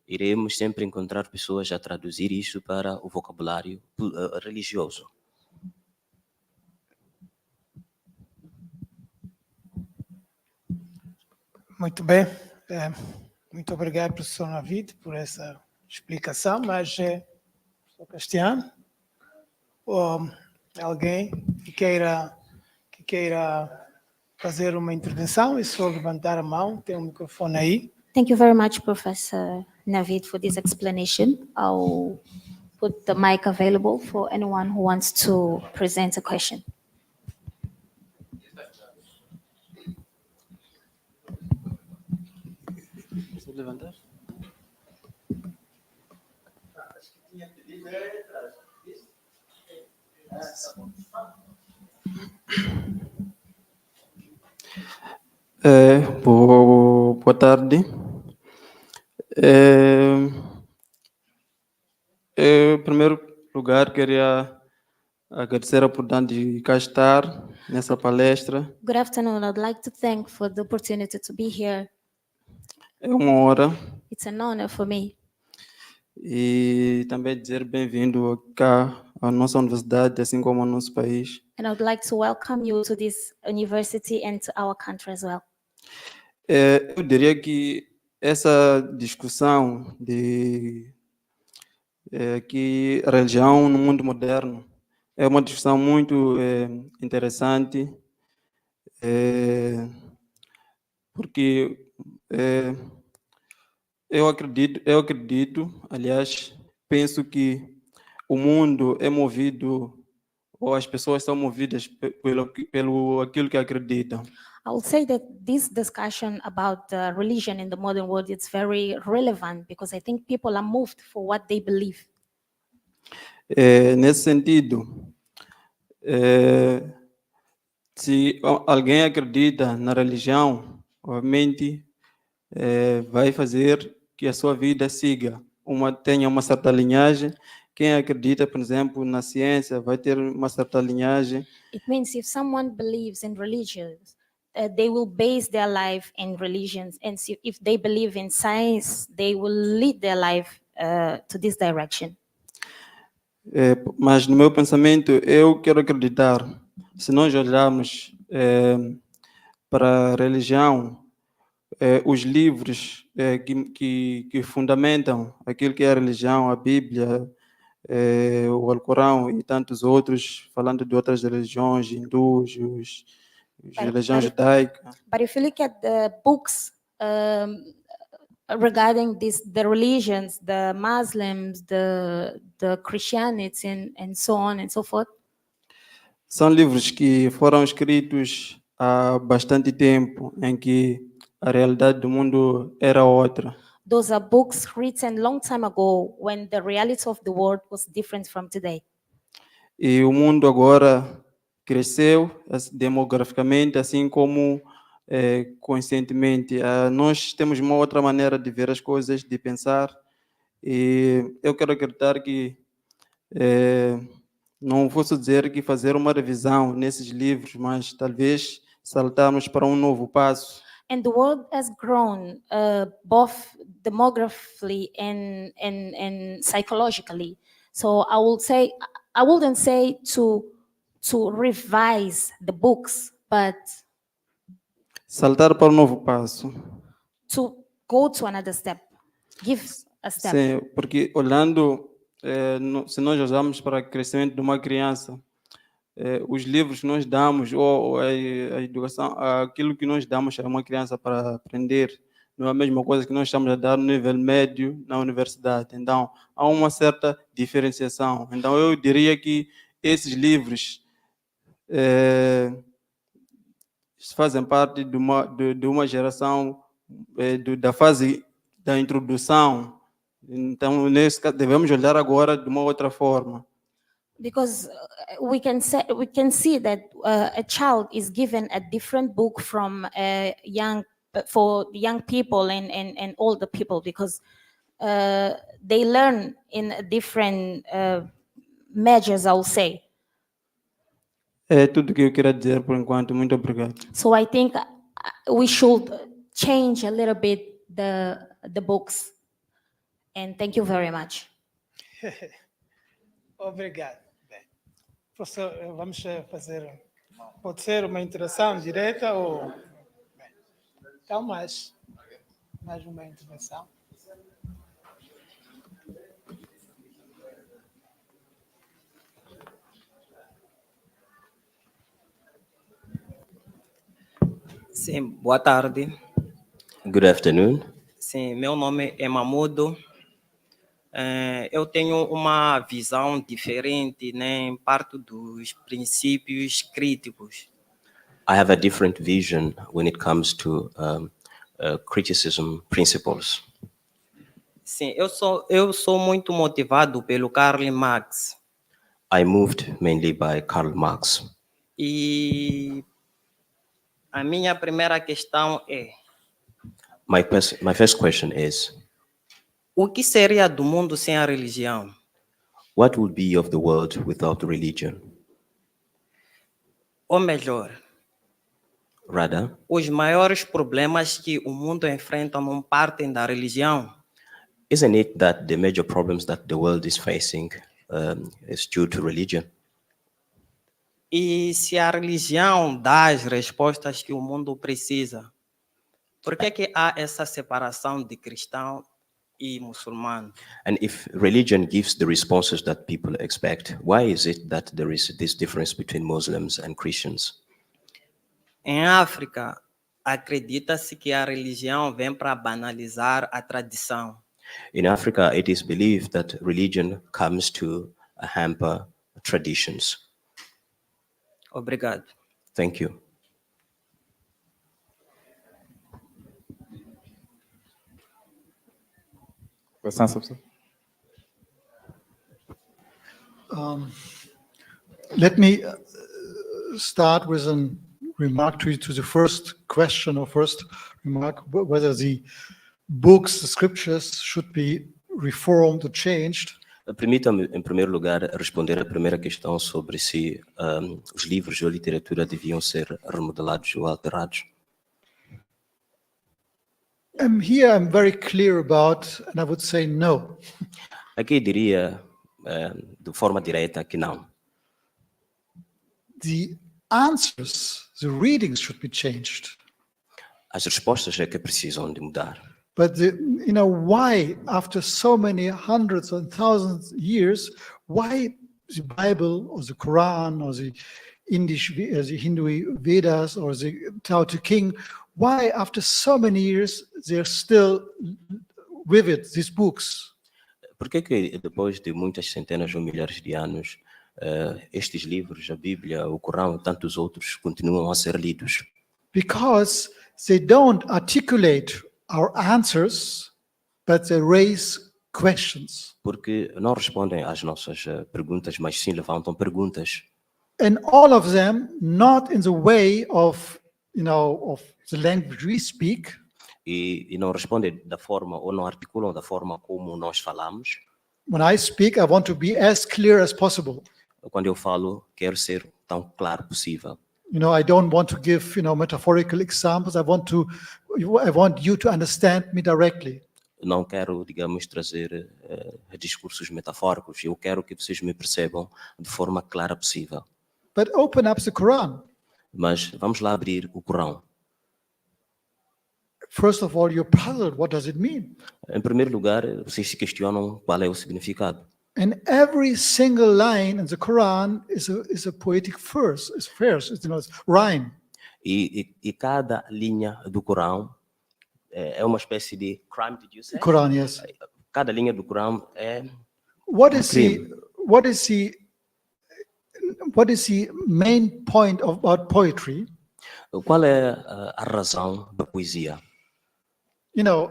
Iremos sempre encontrar pessoas a traduzir isso para o vocabulário religioso. Muito bem. Muito obrigado, professor Navid, por essa explicação, mas, professor Castiano, ou alguém que queira fazer uma intervenção, é só levantar a mão, tem um microfone aí. Thank you very much, Professor Navid, for this explanation. I'll put the mic available for anyone who wants to present a question. Boa tarde. Em primeiro lugar, queria agradecer a oportunidade de cá estar nessa palestra. Good afternoon. I'd like to thank for the opportunity to be here. É uma honra. It's an honor for me. E também dizer bem-vindo cá à nossa universidade, assim como ao nosso país. And I would like to welcome you to this university and to our country as well. Eu diria que essa discussão de que a religião no mundo moderno é uma discussão muito interessante, porque eu acredito, aliás, penso que o mundo é movido, ou as pessoas são movidas pelo aquilo que acreditam. I would say that this discussion about religion in the modern world is very relevant because I think people are moved for what they believe. Nesse sentido, se alguém acredita na religião, obviamente vai fazer que a sua vida tenha uma certa linhagem. Quem acredita, por exemplo, na ciência, vai ter uma certa linhagem. It means if someone believes in religions, they will base their life in religions, and if they believe in science, they will lead their life to this direction. Mas no meu pensamento, eu quero acreditar, se nós olharmos para a religião, os livros que fundamentam aquilo que é a religião, a Bíblia, o Alcorão e tantos outros, falando de outras religiões, hindus, religião judaica. But if you look at the books regarding the religions, the Muslims, the Christianity, and so on and so forth, são livros que foram escritos há bastante tempo, em que a realidade do mundo era outra. Those are books written long time ago when the reality of the world was different from today. E o mundo agora cresceu demograficamente, assim como conscientemente. Nós temos uma outra maneira de ver as coisas, de pensar, e eu quero acreditar que não posso dizer que fazer uma revisão nesses livros, mas talvez saltarmos para um novo passo. And the world has grown both demographically and psychologically. So I wouldn't say to revise the books, but Saltar para um novo passo. to go to another step, give a step. Sim, porque olhando, se nós olharmos para o crescimento de uma criança, os livros que nós damos, ou a educação, aquilo que nós damos a uma criança para aprender, não é a mesma coisa que nós estamos a dar no nível médio na universidade. Então, há uma certa diferenciação. Então, eu diria que esses livros fazem parte de uma geração da fase da introdução. Então, nesse caso, devemos olhar agora de uma outra forma. Because we can see that a child is given a different book from for young people and older people, because they learn in different measures, I'll say. É tudo que eu queria dizer por enquanto. Muito obrigado. So I think we should change a little bit the books. And thank you very much. Obrigado. Bem, professor, vamos fazer. Pode ser uma interação direta ou. Bem, então, mais uma intervenção. Sim, boa tarde. Good afternoon. Sim, meu nome é Mamudo. Eu tenho uma visão diferente, né, em parte dos princípios críticos. I have a different vision when it comes to criticism principles. Sim, eu sou muito motivado pelo Karl Marx. I moved mainly by Karl Marx. E a minha primeira questão é: My first question is, o que seria do mundo sem a religião? what would be of the world without religion? Ou melhor, Rather, os maiores problemas que o mundo enfrenta não partem da religião? isn't it that the major problems that the world is facing is due to religion? E se a religião dá as respostas que o mundo precisa, por que há essa separação de cristão e muçulmano? And if religion gives the responses that people expect, why is it that there is this difference between Muslims and Christians? Em África, acredita-se que a religião vem para banalizar a tradição. In Africa, it is believed that religion comes to hamper traditions. Obrigado. Thank you. Let me start with a remark to the first question or first remark, whether the books, the scriptures should be reformed or changed. Permita-me, em primeiro lugar, responder à primeira questão sobre se os livros ou a literatura deviam ser remodelados ou alterados. Here I'm very clear about, and I would say no. Aqui diria, de forma direta, que não. The answers, the readings should be changed. As respostas é que precisam de mudar. But why, after so many hundreds and thousands of years, why the Bible or the Quran or the Hindu Vedas or the Tao Te Ching, why after so many years they're still vivid, these books? Por que depois de muitas centenas ou milhares de anos, estes livros, a Bíblia, o Corão e tantos outros continuam a ser lidos? Because they don't articulate our answers, but they raise questions. Porque não respondem às nossas perguntas, mas sim levantam perguntas. And all of them not in the way of the language we speak. E não respondem da forma, ou não articulam da forma como nós falamos. When I speak, I want to be as clear as possible. Quando eu falo, quero ser tão claro possível. I don't want to give, metaphorical examples. I want you to understand me directly. Não quero, digamos, trazer discursos metafóricos. Eu quero que vocês me percebam de forma clara possível. But open up the Quran. Mas vamos lá abrir o Corão. First of all, you're puzzled. What does it mean? Em primeiro lugar, vocês se questionam qual é o significado. And every single line in the Quran is a poetic verse. It's rhyme. E cada linha do Corão é uma espécie de crime, did you say? Quran, yes. Cada linha do Corão é What is the main point about poetry? Qual é a razão da poesia?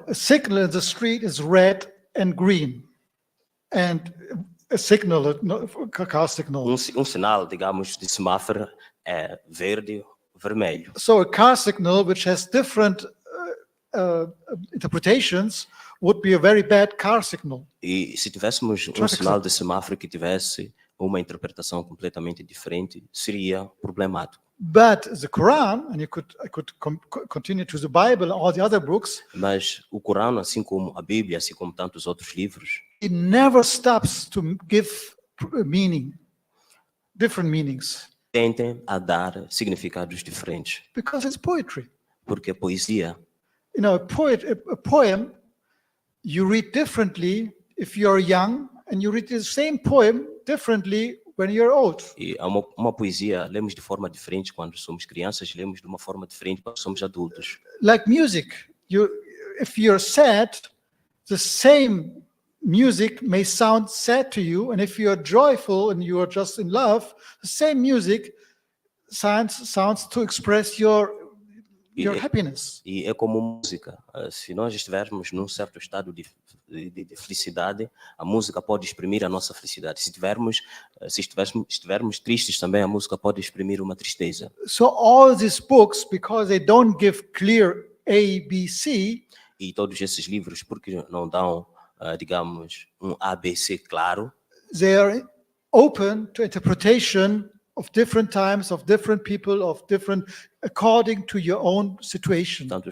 A signal in the street is red and green. And a signal, a car signal. Sinal, digamos, de semáforo é verde, vermelho. So a car signal which has different interpretations would be a very bad car signal. E se tivéssemos sinal de semáforo que tivesse uma interpretação completamente diferente, seria problemático. But the Quran, and I could continue to the Bible and all the other books, Mas o Corão, assim como a Bíblia, assim como tantos outros livros, it never stops to give meaning, different meanings, tentem a dar significados diferentes, because it's poetry. porque a poesia, You know, a poem, you read differently if you're young, and you read the same poem differently when you're old. e uma poesia lemos de forma diferente quando somos crianças, lemos de uma forma diferente quando somos adultos. Like music, if you're sad, the same music may sound sad to you, and if you're joyful and you are just in love, the same music sounds to express your happiness. E é como música. Se nós estivermos num certo estado de felicidade, a música pode exprimir a nossa felicidade. Se estivermos tristes também, a música pode exprimir uma tristeza. So all these books, because they don't give clear A, B, C, E todos esses livros, porque não dão, digamos, um ABC claro, they are open to interpretation of different times, of different people, according to your own situation. portanto,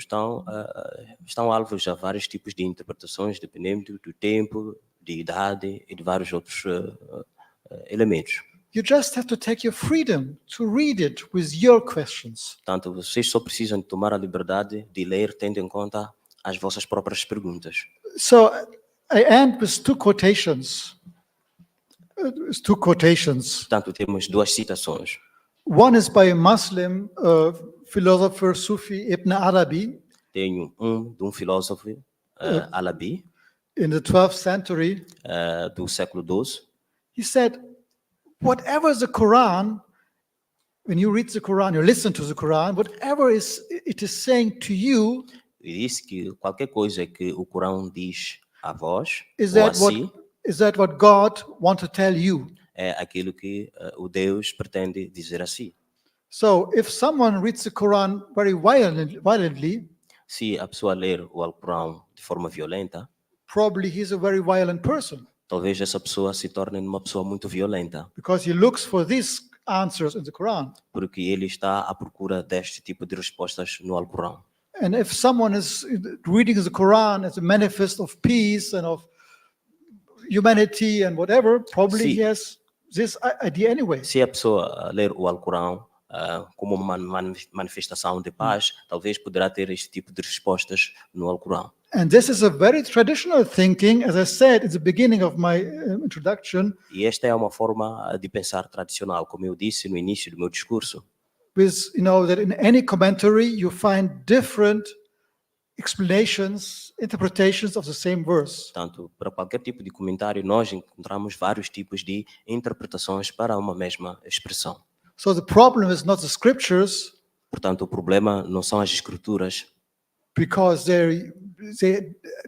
estão alvos a vários tipos de interpretações, dependendo do tempo, de idade e de vários outros elementos. You just have to take your freedom to read it with your questions. Portanto, vocês só precisam de tomar a liberdade de ler, tendo em conta as vossas próprias perguntas. So I end with two quotations. Portanto, temos duas citações. One is by a Muslim philosopher Sufi Ibn Arabi Tenho de um filósofo, Alabi, in the 12th century. do século XII. He said, whatever the Quran, when you read the Quran, you listen to the Quran, whatever it is saying to you, E disse que qualquer coisa que o Corão diz a vós, is ou a that what God wants to tell you? é aquilo que o Deus pretende dizer a si. So if someone reads the Quran very violently, Se a pessoa ler o Alcorão de forma violenta, probably he's a very violent person, talvez essa pessoa se torne uma pessoa muito violenta, because he looks for these answers in the Quran. porque ele está à procura deste tipo de respostas no Alcorão. And if someone is reading the Quran as a manifest of peace and of humanity and whatever, probably he has this idea anyway. Se a pessoa ler o Alcorão como uma manifestação de paz, talvez poderá ter este tipo de respostas no Alcorão. And this is a very traditional thinking, as I said at the beginning of my introduction, E esta é uma forma de pensar tradicional, como eu disse no início do meu discurso. with, that in any commentary you find different explanations, interpretations of the same verse. Portanto, para qualquer tipo de comentário, nós encontramos vários tipos de interpretações para uma mesma expressão. So the problem is not the scriptures, Portanto, o problema não são as escrituras, because they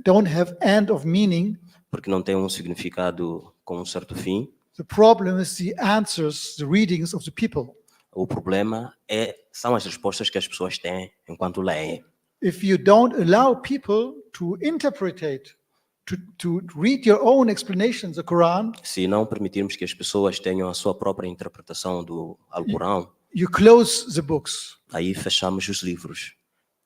don't have end of meaning. porque não têm um significado com um certo fim. The problem is the answers, the readings of the people. O problema são as respostas que as pessoas têm enquanto leem. If you don't allow people to interpret, to read your own explanations of the Quran, Se não permitirmos que as pessoas tenham a sua própria interpretação do Alcorão, you close the books. aí fechamos os livros.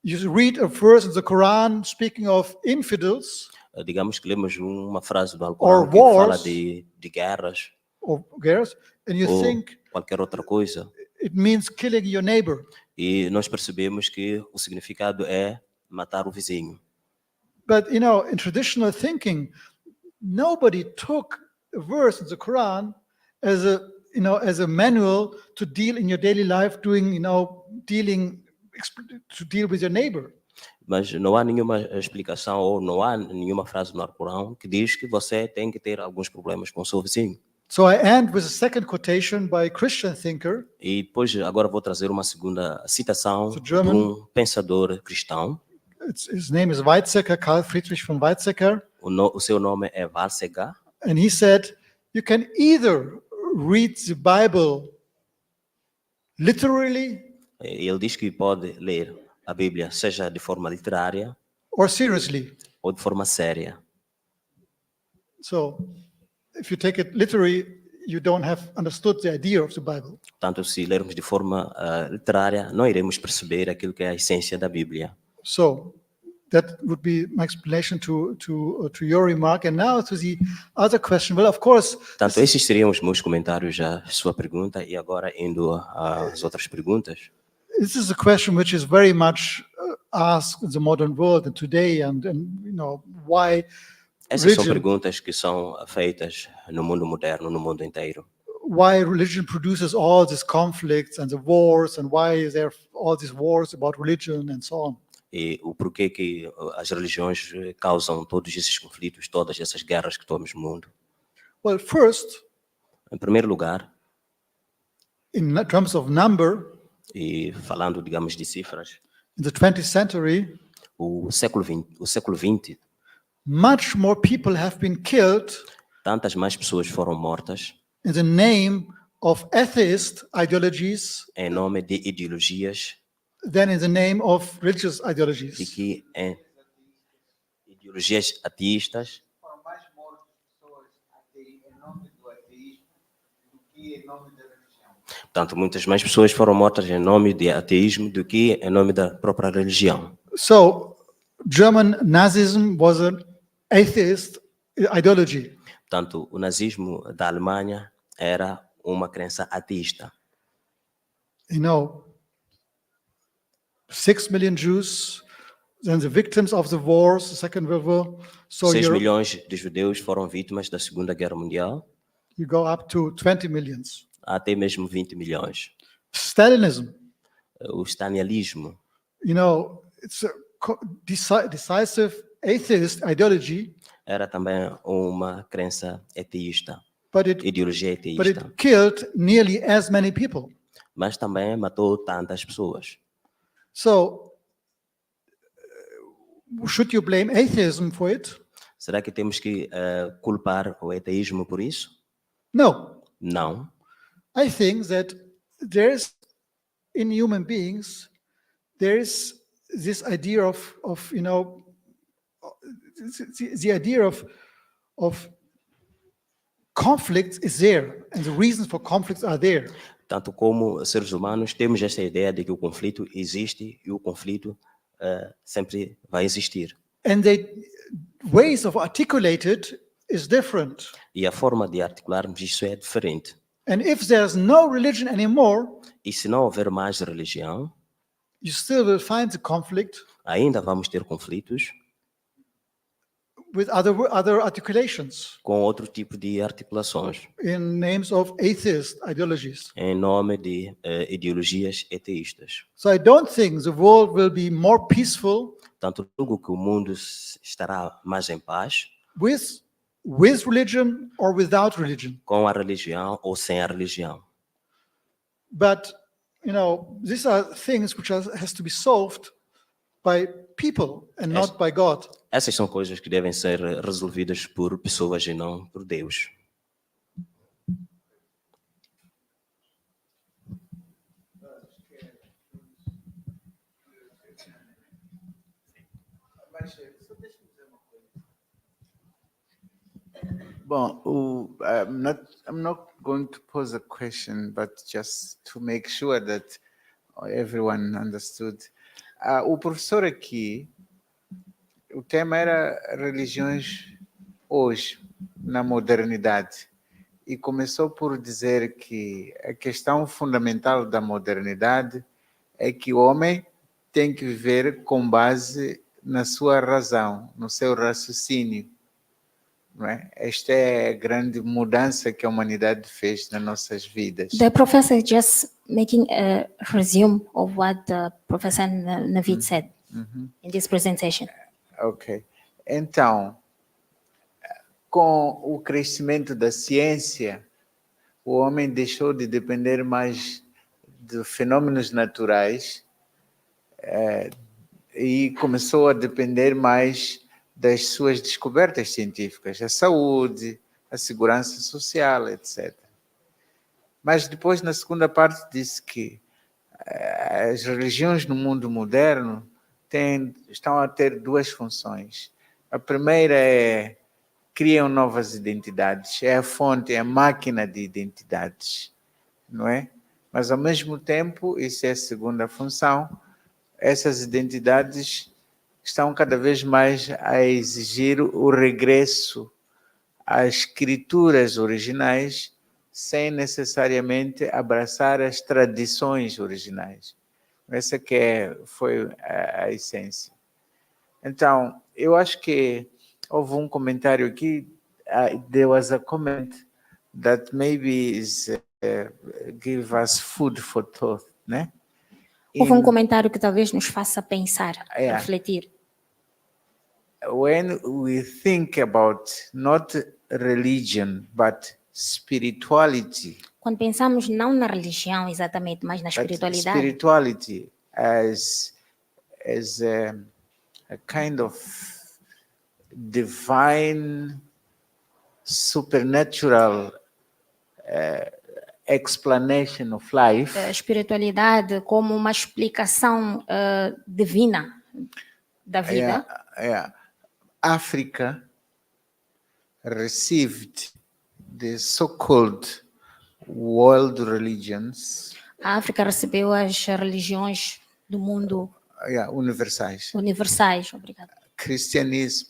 You read a verse in the Quran speaking of infidels Digamos que lemos uma frase do Or Alcorão que fala wars. de guerras or guerras, and you ou think qualquer outra coisa. it means killing your neighbor. E nós percebemos que o significado é matar o vizinho. But in traditional thinking, nobody took a verse in the Quran as a manual to deal in your daily life, to deal with your neighbor. Mas não há nenhuma explicação ou não há nenhuma frase no Alcorão que diz que você tem que ter alguns problemas com o seu vizinho. So I end with a second quotation by a Christian thinker. E depois agora vou trazer uma segunda citação de German. um pensador cristão. His name is Weizsäcker, Karl Friedrich von Weizsäcker. O seu nome é Weizsäcker. And he said, you can either read the Bible literally Ele diz que pode ler a Bíblia seja de forma literária or seriously. ou de forma séria. So if you take it literally, you don't have understood the idea of the Bible. Portanto, se lermos de forma literária, não iremos perceber aquilo que é a essência da Bíblia. So that would be my explanation to your remark. And now to the other question. Well, of course, Portanto, esses seriam os meus comentários à sua pergunta, e agora indo às outras perguntas. this is a question which is very much asked in the modern world and today, and why Essas são religion, perguntas que são feitas no mundo moderno, no mundo inteiro. why religion produces all these conflicts and the wars, and why there are all these wars about religion and so on. E o porquê que as religiões causam todos esses conflitos, todas essas guerras que temos no mundo. Well, first, Em primeiro lugar, in terms of number, e falando, digamos, de cifras, in the 20th century, o século XX, much more people have been killed tantas mais pessoas foram mortas in the name of atheist ideologies em nome de ideologias than in the name of religious de ideologies. que em ideologias ateístas. Foram mais mortas pessoas em nome do ateísmo do que em nome da religião. Portanto, muitas mais pessoas foram mortas em nome de ateísmo do que em nome da própria religião. So, German Nazism was an atheist ideology. Portanto, o nazismo da Alemanha era uma crença ateísta. 6 million Jews, then the victims of the wars, the Second World War. So 6 milhões de judeus foram vítimas da Segunda Guerra Mundial, you go up to 20 millions. até mesmo 20 milhões. Stalinism, O stalinismo it's a decisive atheist ideology, era também uma crença ateísta, but it ideologia but ateísta, it killed nearly as many people. mas também matou tantas pessoas. So, should you blame atheism for it? Será que temos que culpar o ateísmo por isso? No. Não. I think that there's, in human beings, there's this idea of the idea of conflict is there, and the reasons for conflicts are there. Tanto como seres humanos, temos esta ideia de que o conflito existe e o conflito sempre vai existir. And the ways of articulate it is different. E a forma de articularmos isso é diferente. And if there's no religion anymore, E se não houver mais religião, you still will find the conflict ainda vamos ter conflitos with other articulations com outro tipo de articulações, in names of atheist ideologies. em nome de ideologias ateístas. So I don't think the world will be more peaceful Tanto julgo que o mundo estará mais em paz with religion or without religion. com a religião ou sem a religião. But these are things which has to be solved by people and not by God. Essas são coisas que devem ser resolvidas por pessoas e não por Deus. Bom, I'm not going to pose a question, but just to make sure that everyone understood. O professor aqui, o tema era religiões hoje, na modernidade, e começou por dizer que a questão fundamental da modernidade é que o homem tem que viver com base na sua razão, no seu raciocínio. Não é? Esta é a grande mudança que a humanidade fez nas nossas vidas. The professor is just making a resume of what the Professor Navid said in this presentation. Ok. Então, com o crescimento da ciência, o homem deixou de depender mais de fenômenos naturais e começou a depender mais das suas descobertas científicas, a saúde, a segurança social, etc. Mas depois, na segunda parte, disse que as religiões no mundo moderno estão a ter duas funções. A primeira é criam novas identidades. É a fonte, é a máquina de identidades, não é? Mas, ao mesmo tempo, isso é a segunda função, essas identidades estão cada vez mais a exigir o regresso às escrituras originais, sem necessariamente abraçar as tradições originais. Essa que foi a essência. Então, eu acho que houve um comentário aqui, there was a comment that maybe is give us food for thought, né? Houve um comentário que talvez nos faça pensar, refletir. When we think about not religion, but spirituality, Quando pensamos não na religião exatamente, mas na but espiritualidade, spirituality as a kind of divine, supernatural explanation of life, a espiritualidade como uma explicação divina da vida. Africa received the so-called world religions, A África recebeu as religiões do mundo universais. universais, obrigada. Christianism,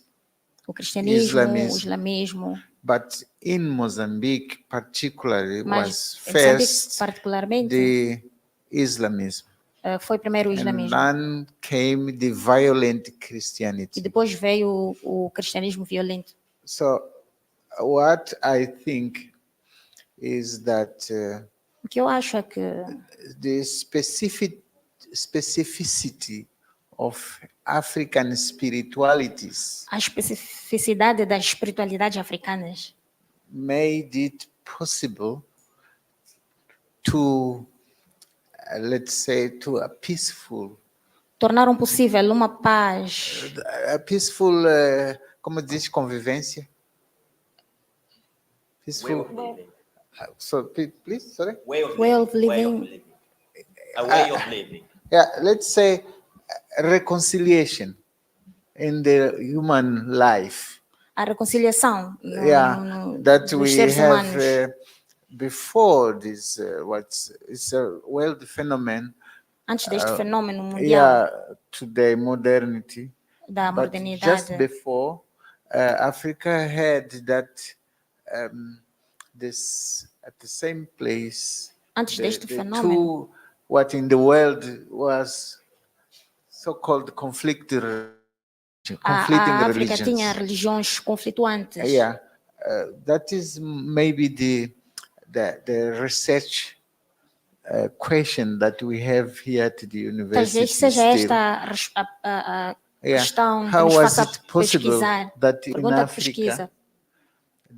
O cristianismo, Islamism. o islamismo, but in Mozambique particularly mas was em Moçambique first particularmente the Islamism. foi primeiro o And islamismo then came the violent e Christianity. depois veio o cristianismo violento. So what I think is that O que eu acho é que the specificity of African spiritualities a especificidade das espiritualidades africanas made it possible to, let's say, to a peaceful, tornaram possível uma paz, como diz, convivência? Peaceful. So, please, sorry. Way of way of living. living, A way of living. Yeah, let's say reconciliation in the human life. a reconciliação That dos we seres have humanos. before this, it's a world phenomenon. Antes deste fenômeno mundial Today modernity. da But modernidade, just before, Africa had that this at the same place. antes deste The fenômeno, two, what in the world was so-called conflicting a África religions. tinha religiões conflituantes. That is maybe the research question that we have here at the university. Talvez seja still. esta a questão que How nos was faça it possible pesquisar. that in Pergunta de Africa, pesquisa.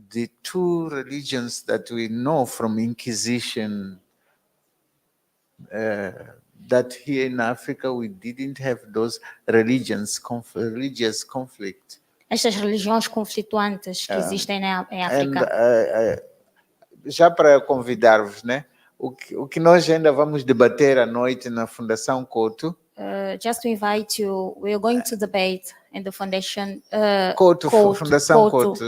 the two religions that we know from Inquisition, that here in Africa we didn't have those religious conflict. Estas religiões conflituantes que existem em África. Já para convidar-vos, né? O que nós ainda vamos debater à noite na Fundação Couto. Just to invite you, we are going to debate in the foundation. Fundação Couto.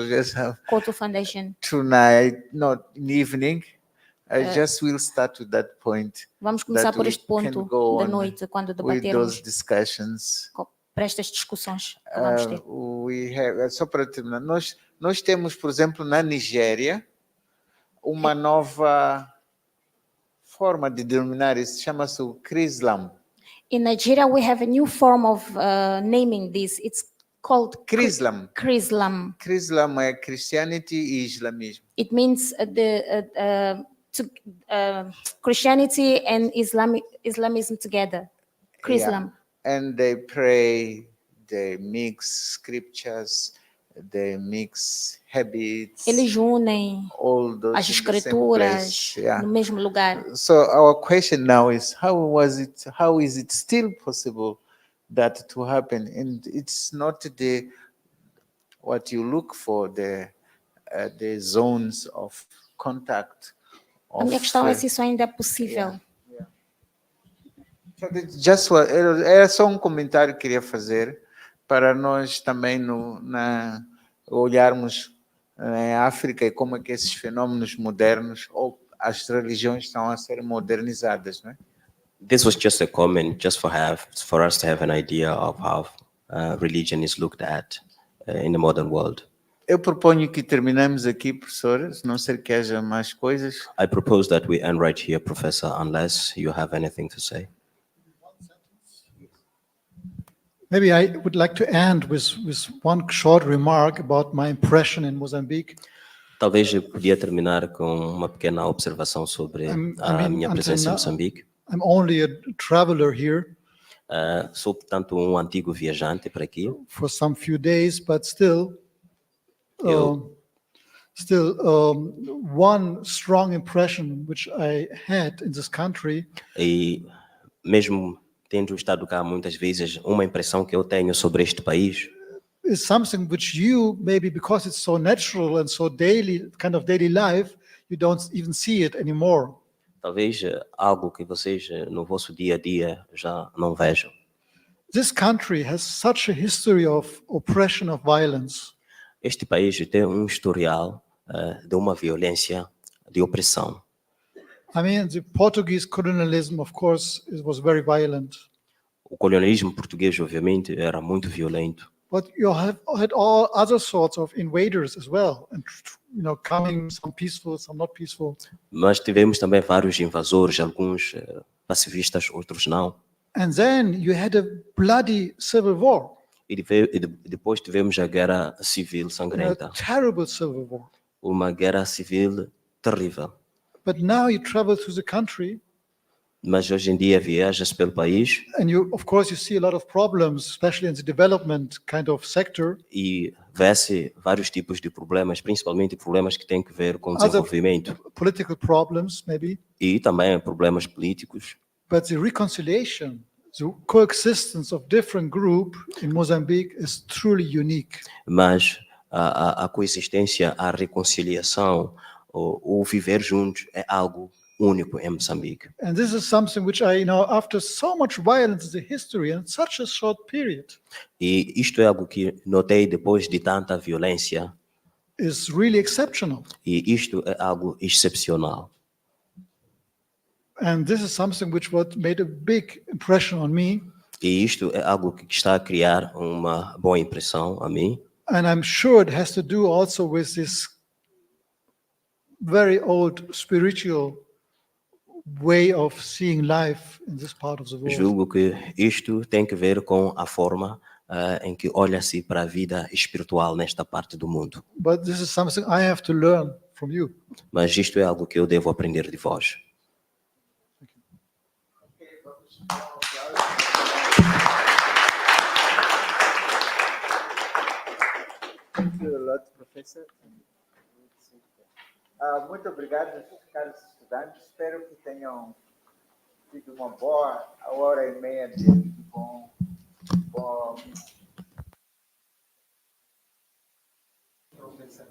Couto Foundation. Tonight, not in the evening. I just will start with that point. Vamos começar por este ponto da noite, quando debatermos para estas discussões que vamos ter. Só para terminar, nós temos, por exemplo, na Nigéria, uma nova forma de denominar isso, chama-se o Chrislam. In Nigeria, we have a new form of naming this. It's called Chrislam. Chrislam. Chrislam é Christianity e Islamismo. It means Christianity and Islamism together. Chrislam. And they pray, they mix scriptures, they mix habits. Eles unem as escrituras no mesmo lugar. So our question now is how is it still possible that to happen? And it's not what you look for, the zones of contact. A minha questão é se isso ainda é possível. Era só um comentário que queria fazer para nós também olharmos em África e como é que esses fenômenos modernos ou as religiões estão a ser modernizadas, não é? This was just a comment, just for us to have an idea of how religion is looked at in the modern world. Eu proponho que terminemos aqui, professora, se não ser que haja mais coisas. I propose that we end right here, Professor, unless you have anything to say. Maybe I would like to end with one short remark about my impression in Mozambique. Talvez eu podia terminar com uma pequena observação sobre a minha presença em Moçambique. I'm only a traveler here Sou, portanto, um antigo viajante para aqui. for some few days, but still, Eu- one strong impression which I had in this country E mesmo tendo estado cá muitas vezes, uma impressão que eu tenho sobre este país is something which you, maybe because it's so natural and so daily, kind of daily life, you don't even see it anymore. talvez algo que vocês no vosso dia a dia já não vejam. This country has such a history of oppression, of violence. Este país tem um historial de uma violência, de opressão. I mean, the Portuguese colonialism, of course, it was very violent. O colonialismo português, obviamente, era muito violento. But you had all other sorts of invaders as well, and coming, some peaceful, some not peaceful. Mas tivemos também vários invasores, alguns pacifistas, outros não. And then you had a bloody civil war, E depois tivemos a guerra civil a sangrenta, terrible civil war. uma guerra civil terrível. But now you travel through the country, Mas hoje em dia viaja-se pelo país and of course, you see a lot of problems, especially in the development kind of sector. e vê-se vários tipos de problemas, principalmente problemas que têm que ver com o Other desenvolvimento political problems, maybe. e também problemas políticos. But the reconciliation, the coexistence of different groups in Mozambique is truly unique. Mas a coexistência, a reconciliação, o viver juntos é algo único em Moçambique. And this is something which after so much violence in the history and such a short period, E isto é algo que notei depois de tanta violência, is really exceptional. e isto é algo excepcional. And this is something which made a big impression on me. E isto é algo que está a criar uma boa impressão a mim. And I'm sure it has to do also with this very old spiritual way of seeing life in this part of the world. Julgo que isto tem que ver com a forma em que olha-se para a vida espiritual nesta parte do mundo. But this is something I have to learn from you. Mas isto é algo que eu devo aprender de vós. Thank you a lot, professor. Muito obrigado, caros estudantes. Espero que tenham tido uma boa hora e meia de bom professor.